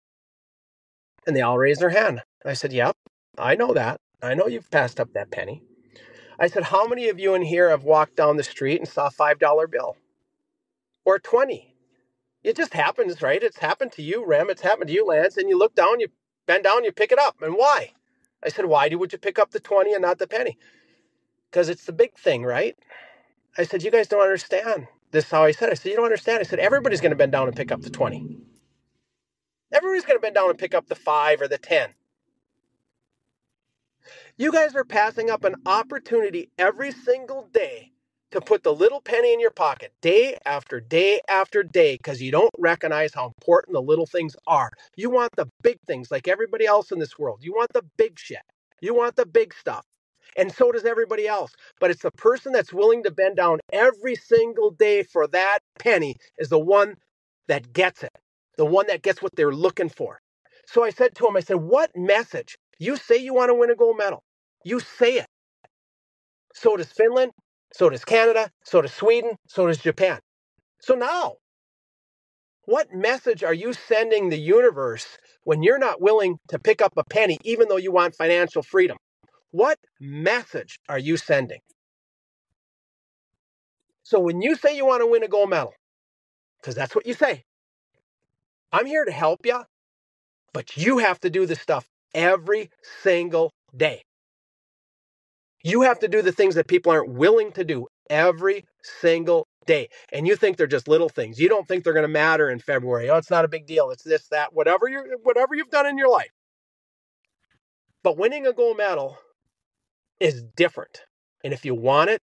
And they all raised their hand. I said, yep, I know that. I know you've passed up that penny. I said, how many of you in here have walked down the street and saw a $5 bill? Or 20? It just happens, right? It's happened to you, Rem. It's happened to you, Lance. And you look down, you bend down, you pick it up. And why? I said, why would you pick up the 20 and not the penny? Because it's the big thing, right? I said, you guys don't understand. This is how I said. I said, you don't understand. I said, everybody's going to bend down and pick up the 20. Everybody's going to bend down and pick up the 5 or the 10. You guys are passing up an opportunity every single day to put the little penny in your pocket day after day after day because you don't recognize how important the little things are. You want the big things like everybody else in this world. You want the big shit. You want the big stuff. And so does everybody else. But it's the person that's willing to bend down every single day for that penny is the one that gets it. The one that gets what they're looking for. So I said to him, I said, what message? You say you want to win a gold medal. You say it. So does Finland. So does Canada. So does Sweden. So does Japan. So now, what message are you sending the universe when you're not willing to pick up a penny even though you want financial freedom? What message are you sending? So when you say you want to win a gold medal, because that's what you say, I'm here to help you, but you have to do this stuff every single day. You have to do the things that people aren't willing to do every single day. And you think they're just little things. You don't think they're going to matter in February. Oh, it's not a big deal. It's this, that, whatever you've done in your life. But winning a gold medal is different. And if you want it,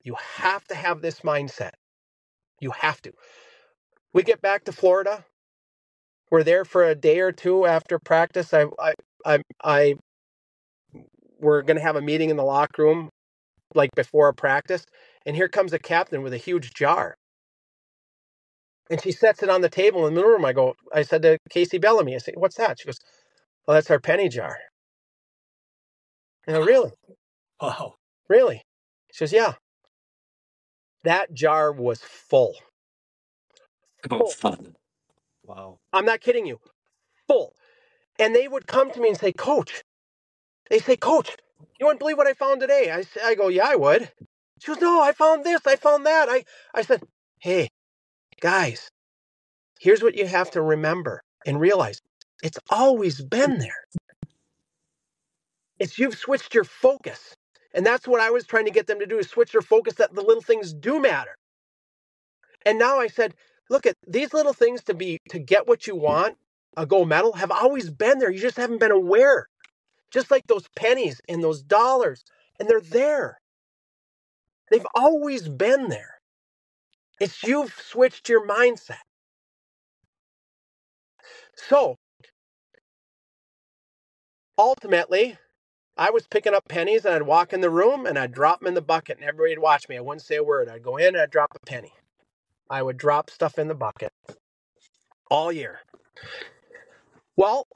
you have to have this mindset. You have to. We get back to Florida. We're there for a day or two after practice. we're going to have a meeting in the locker room, like before a practice. And here comes a captain with a huge jar. And she sets it on the table in the middle room. I said to Casey Bellamy, I said, what's that? She goes, well, that's our penny jar. I go, really? Wow. Really? She goes, yeah. That jar was full. Full. Wow. I'm not kidding you. Full. And they would come to me and say, Coach, you wouldn't believe what I found today. I go, yeah, I would. She goes, no, I found this, I found that. I said, hey, guys, here's what you have to remember and realize. It's always been there. It's you've switched your focus. And that's what I was trying to get them to do, is switch their focus, that the little things do matter. And now I said, look at these little things to get what you want, a gold medal, have always been there. You just haven't been aware. Just like those pennies and those dollars, and they're there. They've always been there. It's you've switched your mindset. So, ultimately, I was picking up pennies, and I'd walk in the room, and I'd drop them in the bucket, and everybody would watch me. I wouldn't say a word. I'd go in, and I'd drop a penny. I would drop stuff in the bucket all year. Well,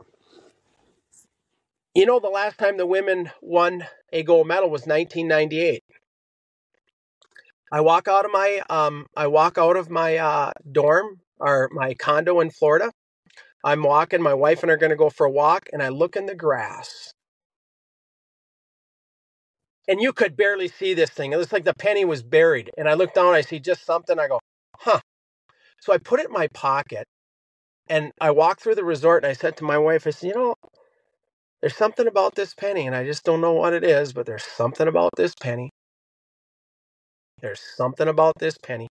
you know, the last time the women won a gold medal was 1998. I walk out of my dorm, or my condo in Florida. I'm walking, my wife and I are going to go for a walk, and I look in the grass. And you could barely see this thing. It looks like the penny was buried. And I look down, I see just something. I go, huh. So I put it in my pocket, and I walked through the resort, and I said to my wife, I said, you know, there's something about this penny, and I just don't know what it is, but there's something about this penny. There's something about this penny.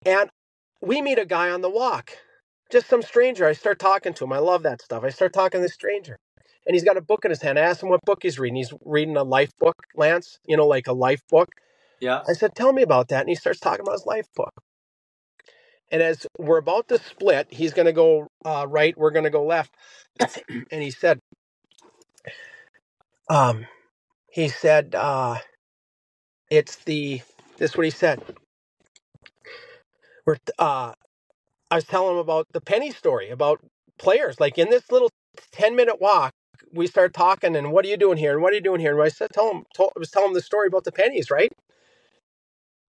And we meet a guy on the walk, just some stranger. I start talking to him. I love that stuff. I start talking to this stranger, and he's got a book in his hand. I asked him what book he's reading. He's reading a life book, Lance, you know, like a life book. Yeah. I said, tell me about that. And he starts talking about his life book. And as we're about to split, he's going to go right, we're going to go left. And he said, this is what he said. I was telling him about the penny story, about players. Like in this little 10-minute walk, we started talking, and what are you doing here? And what are you doing here? And I was telling him the story about the pennies, right?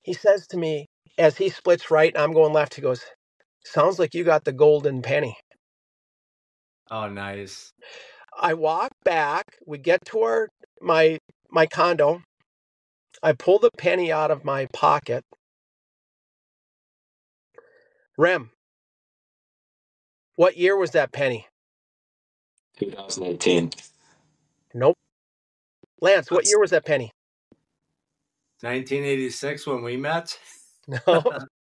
He says to me, as he splits right and I'm going left, he goes, sounds like you got the golden penny. Oh, nice. I walk back. We get to my condo. I pull the penny out of my pocket. Rem, what year was that penny? 2018. Nope. Lance, what year was that penny? 1986 when we met? No.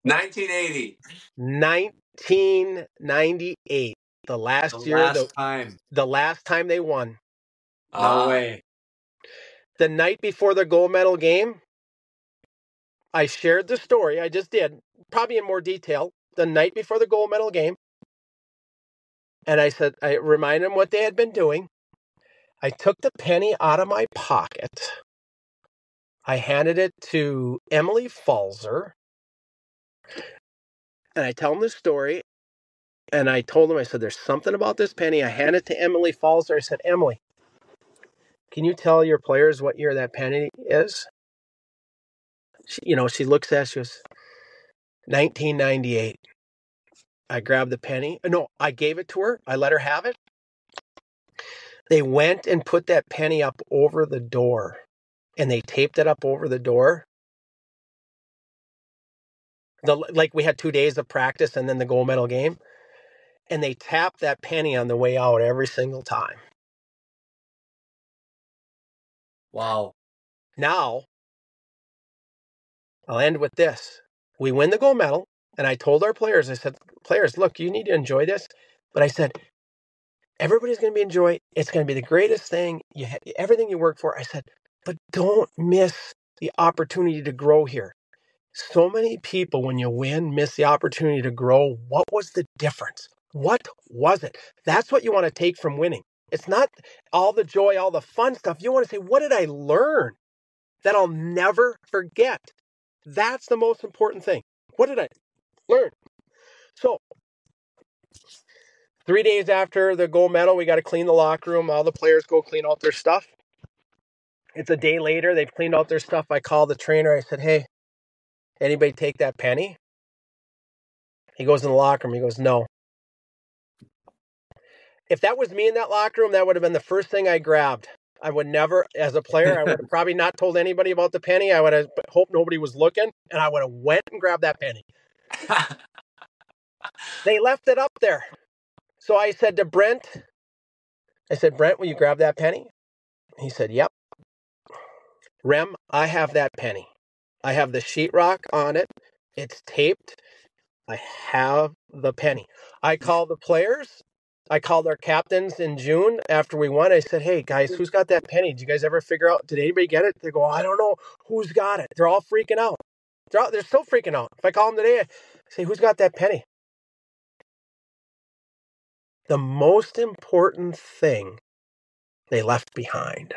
1980. 1998. The last time they won. No way. The night before the gold medal game, I shared the story. I just did, probably in more detail. The night before the gold medal game. And I said, I reminded them what they had been doing. I took the penny out of my pocket. I handed it to Emily Falzer. And I tell them the story. And I told them, I said, there's something about this penny. I handed it to Emily Falzer. I said, Emily, can you tell your players what year that penny is? She looks at it, she goes, 1998. I grabbed the penny. No, I gave it to her. I let her have it. They went and put that penny up over the door. And they taped it up over the door. Like we had 2 days of practice and then the gold medal game. And they tapped that penny on the way out every single time. Wow. Now, I'll end with this. We win the gold medal. And I told our players, I said, players, look, you need to enjoy this. But I said, everybody's going to enjoy. It's going to be the greatest thing. Everything you work for. I said, but don't miss the opportunity to grow here. So many people, when you win, miss the opportunity to grow. What was the difference? What was it? That's what you want to take from winning. It's not all the joy, all the fun stuff. You want to say, what did I learn that I'll never forget? That's the most important thing. What did I learn? So 3 days after the gold medal, we got to clean the locker room. All the players go clean out their stuff. It's a day later. They've cleaned out their stuff. I called the trainer. I said, hey, anybody take that penny? He goes in the locker room. He goes, no. If that was me in that locker room, that would have been the first thing I grabbed. I would never, as a player, I would have probably not told anybody about the penny. I would have hoped nobody was looking, and I would have went and grabbed that penny. They left it up there. So I said to Brent, Brent, will you grab that penny? He said, yep. Rem, I have that penny. I have the sheetrock on it. It's taped. I have the penny. I called the players. I called our captains in June after we won. I said, hey, guys, who's got that penny? Did you guys ever figure out, did anybody get it? They go, I don't know. Who's got it? They're all freaking out. They're still freaking out. If I call them today, I say, who's got that penny? The most important thing they left behind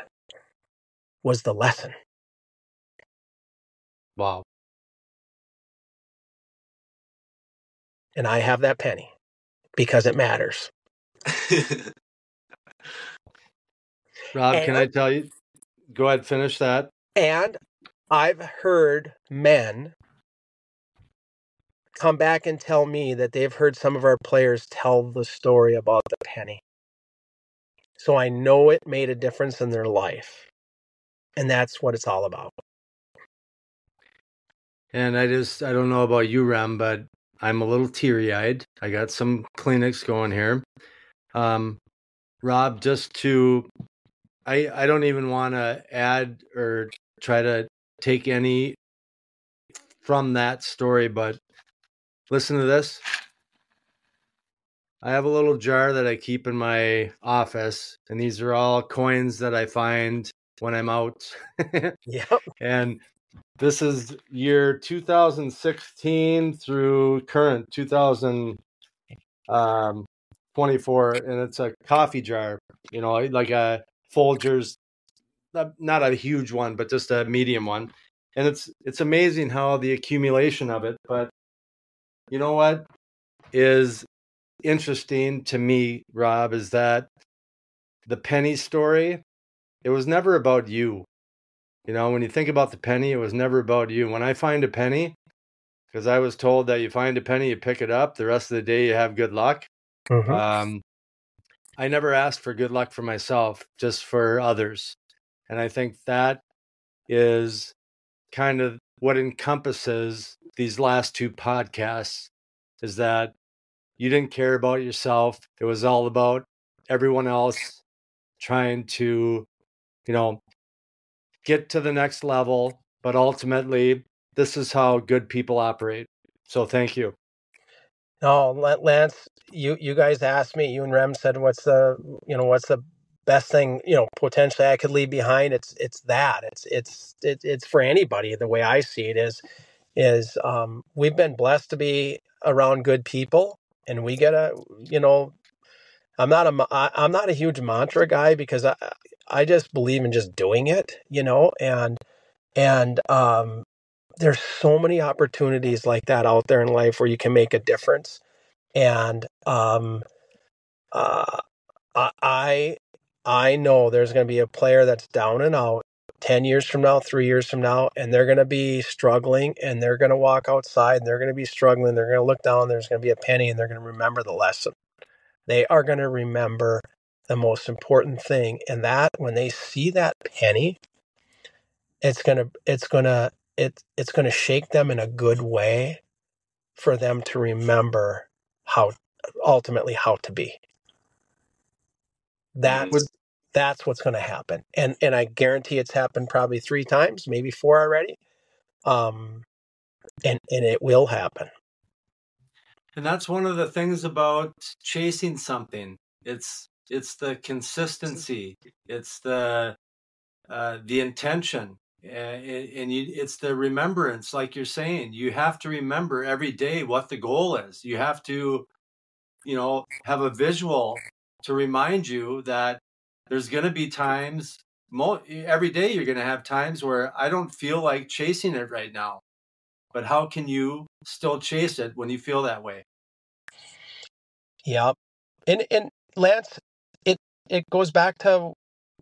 was the lesson. Wow. And I have that penny because it matters. Rob, can I tell you? Go ahead, finish that. And I've heard men come back and tell me that they've heard some of our players tell the story about the penny. So I know it made a difference in their life. And that's what it's all about. And I don't know about you, Rem, but I'm a little teary-eyed. I got some Kleenex going here. Rob, I don't even want to add or try to take any from that story, but listen to this. I have a little jar that I keep in my office, and these are all coins that I find when I'm out. Yep. And this is year 2016 through current 2024, and it's a coffee jar, like a Folgers, not a huge one, but just a medium one. And it's amazing how the accumulation of it. But you know what is interesting to me, Rob, is that the penny story, it was never about you. When you think about the penny, it was never about you. When I find a penny, because I was told that you find a penny, you pick it up, the rest of the day you have good luck. Mm-hmm. I never asked for good luck for myself, just for others. And I think that is kind of what encompasses these last two podcasts, is that you didn't care about yourself. It was all about everyone else trying to, get to the next level. But ultimately, this is how good people operate. So thank you. No, Lance, you guys asked me, you and Rem said, what's the best thing, potentially I could leave behind? It's that. It's for anybody. The way I see it is we've been blessed to be around good people, and we gotta, I'm not a huge mantra guy, because I just believe in just doing it, and there's so many opportunities like that out there in life where you can make a difference. And I know there's going to be a player that's down and out 10 years from now, 3 years from now, and they're going to be struggling, and they're going to walk outside and they're going to be struggling. They're going to look down, there's going to be a penny, and they're going to remember the lesson. They are going to remember the most important thing. And that when they see that penny, it's going to shake them in a good way for them to remember ultimately how to be. That's what's going to happen. And I guarantee it's happened probably 3 times, maybe 4 already. And it will happen. And that's one of the things about chasing something. It's the consistency. It's the intention. It's the remembrance, like you're saying. You have to remember every day what the goal is. You have to have a visual to remind you that there's going to be times, every day you're going to have times where I don't feel like chasing it right now. But how can you still chase it when you feel that way? Yep. And Lance, it goes back to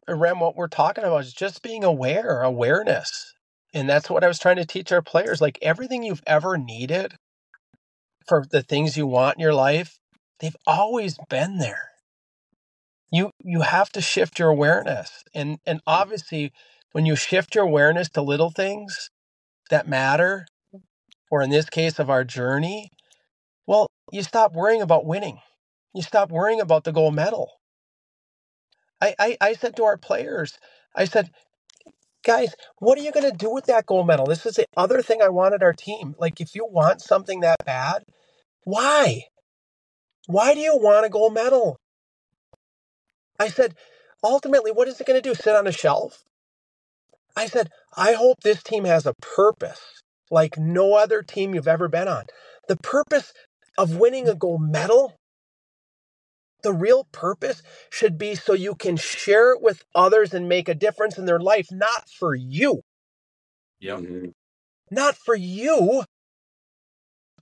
Rem, what we're talking about is just being awareness. And that's what I was trying to teach our players. Like everything you've ever needed for the things you want in your life, they've always been there. You have to shift your awareness. And obviously when you shift your awareness to little things that matter, or in this case of our journey, well, you stop worrying about winning. You stop worrying about the gold medal. I said to our players, I said, guys, what are you going to do with that gold medal? This is the other thing I wanted our team. Like, if you want something that bad, why? Why do you want a gold medal? I said, ultimately, what is it going to do? Sit on a shelf? I said, I hope this team has a purpose like no other team you've ever been on. The purpose of winning a gold medal, the real purpose should be so you can share it with others and make a difference in their life, not for you. Yep. Not for you.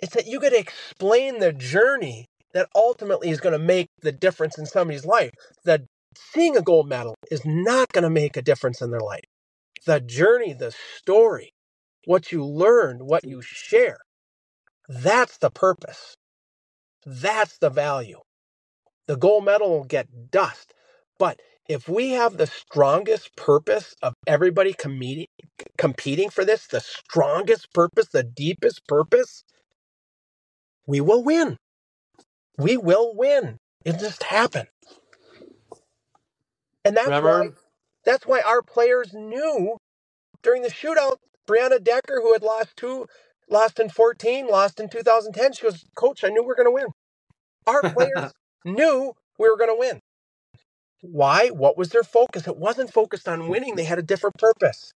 It's that you got to explain the journey that ultimately is going to make the difference in somebody's life. That seeing a gold medal is not going to make a difference in their life. The journey, the story, what you learned, what you share, that's the purpose. That's the value. The gold medal will get dust. But if we have the strongest purpose of everybody competing for this, the strongest purpose, the deepest purpose, we will win. We will win. It'll just happen. And that's why our players knew during the shootout, Brianna Decker, who had lost in 14, lost in 2010, she goes, Coach, I knew we were going to win. Our players knew we were going to win. Why? What was their focus? It wasn't focused on winning. They had a different purpose.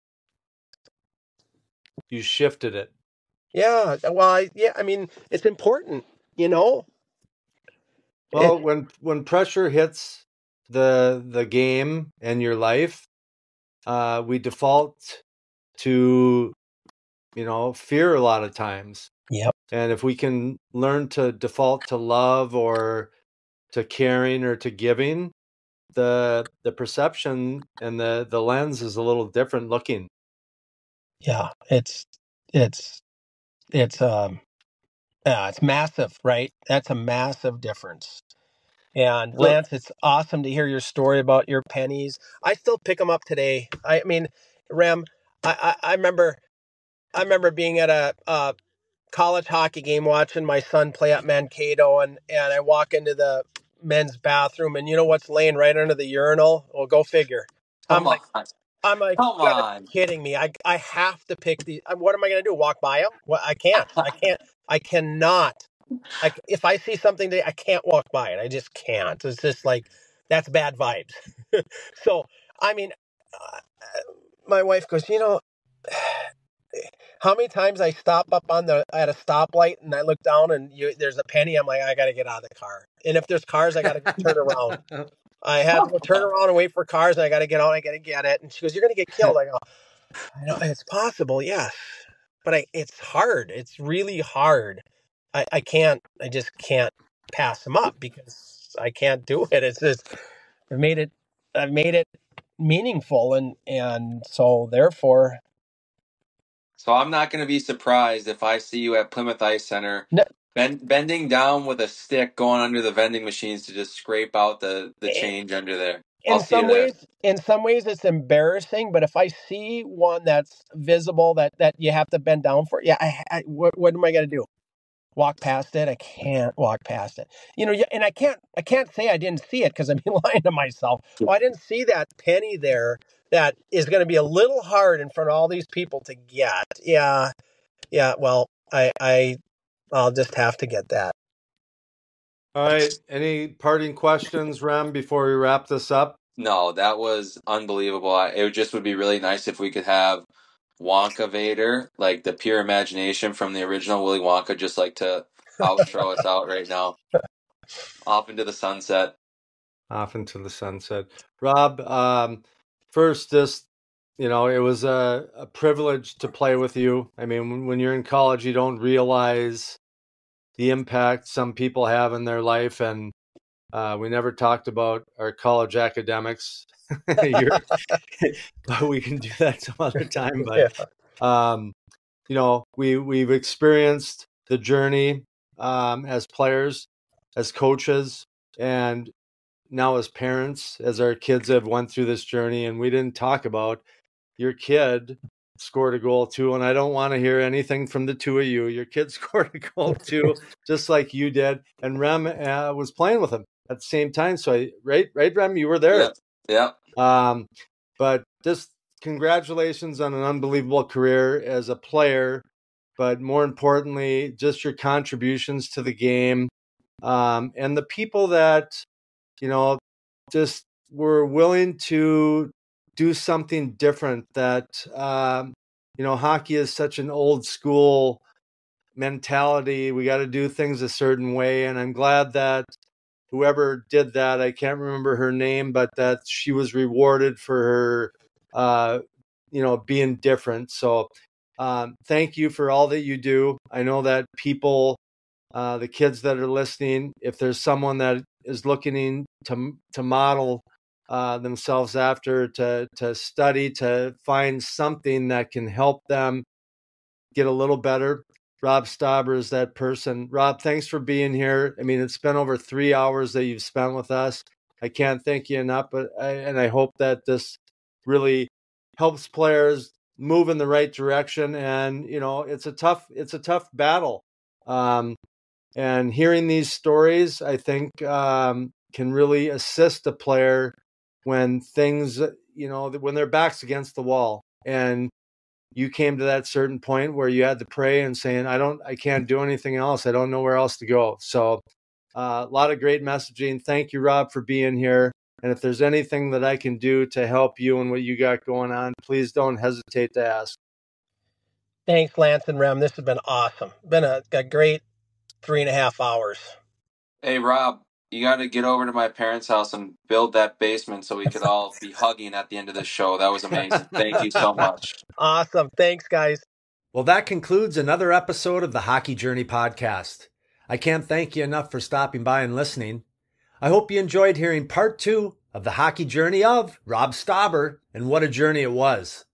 You shifted it. Yeah. Well, I mean, it's important, you know? Well, when pressure hits the game and your life, we default to, fear a lot of times. Yep. And if we can learn to default to love or to caring or to giving, the perception and the lens is a little different looking. Yeah. It's massive, right? That's a massive difference. And Lance, it's awesome to hear your story about your pennies. I still pick them up today. I mean, Rem, I remember being at a college hockey game watching my son play at Mankato, and I walk into the men's bathroom, and you know what's laying right under the urinal? Well, go figure. I'm like, Come you gotta on. be kidding me. I have to pick these. What am I going to do? Walk by them? Well, I can't. I cannot. If I see something today, I can't walk by it. I just can't. It's just like, that's bad vibes. So, I mean, my wife goes, how many times I stop up at a stoplight and I look down and there's a penny. I'm like, I got to get out of the car. And if there's cars, I got to turn around. I have to go turn around and wait for cars, and I got to get out. I got to get it. And she goes, you're going to get killed. I go, I know it's possible. Yes. But it's hard. It's really hard. I just can't pass them up because I can't do it. It's just, I've made it meaningful. And so therefore. So I'm not going to be surprised if I see you at Plymouth Ice Center bending down with a stick, going under the vending machines to just scrape out the change under there. In some ways it's embarrassing, but if I see one that's visible that you have to bend down for, what am I going to do? Walk past it? I can't walk past it. And I can't say I didn't see it because I'm lying to myself. Well, I didn't see that penny there that is going to be a little hard in front of all these people to get. Yeah. Well, I'll just have to get that. All right. Any parting questions, Rem, before we wrap this up? No, that was unbelievable. It just would be really nice if we could have Wonka Vader, like the pure imagination from the original Willy Wonka, just like to outro us out right now. Off into the sunset. Off into the sunset. Robb, first, just, it was a privilege to play with you. I mean, when you're in college, you don't realize the impact some people have in their life. And we never talked about our college academics. But we can do that some other time. But, we've experienced the journey as players, as coaches, and now as parents, as our kids have went through this journey. And we didn't talk about your kid scored a goal too. And I don't want to hear anything from the two of you. Your kid scored a goal too, just like you did. And Rem was playing with him at the same time. So right, Rem, you were there. Yeah. But just congratulations on an unbelievable career as a player, but more importantly, just your contributions to the game, and the people that, just were willing to do something different. That, hockey is such an old school mentality. We got to do things a certain way. And I'm glad that whoever did that, I can't remember her name, but that she was rewarded for her, being different. So thank you for all that you do. I know that people, the kids that are listening, if there's someone that is looking to model themselves after, to study, to find something that can help them get a little better, Robb Stauber is that person. Robb, thanks for being here. I mean, it's been over 3 hours that you've spent with us. I can't thank you enough, and I hope that this really helps players move in the right direction. And it's a tough battle. And hearing these stories, I think, can really assist a player when things, when their back's against the wall. And you came to that certain point where you had to pray and saying, I can't do anything else. I don't know where else to go. So a lot of great messaging. Thank you, Robb, for being here. And if there's anything that I can do to help you and what you got going on, please don't hesitate to ask. Thanks, Lance and Rem. This has been awesome. Been a great 3.5 hours. Hey, Robb, you got to get over to my parents' house and build that basement so we could all be hugging at the end of the show. That was amazing. Thank you so much. Awesome. Thanks, guys. Well, that concludes another episode of the Hockey Journey podcast. I can't thank you enough for stopping by and listening. I hope you enjoyed hearing part 2 of the hockey journey of Robb Stauber, and what a journey it was.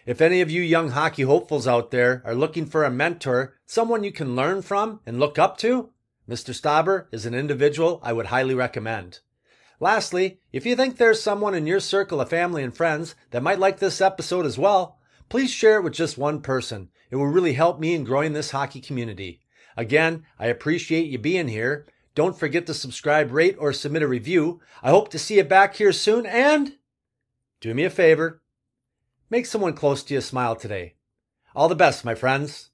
If any of you young hockey hopefuls out there are looking for a mentor, someone you can learn from and look up to, Mr. Stauber is an individual I would highly recommend. Lastly, if you think there's someone in your circle of family and friends that might like this episode as well, please share it with just one person. It will really help me in growing this hockey community. Again, I appreciate you being here. Don't forget to subscribe, rate, or submit a review. I hope to see you back here soon, and do me a favor, make someone close to you smile today. All the best, my friends.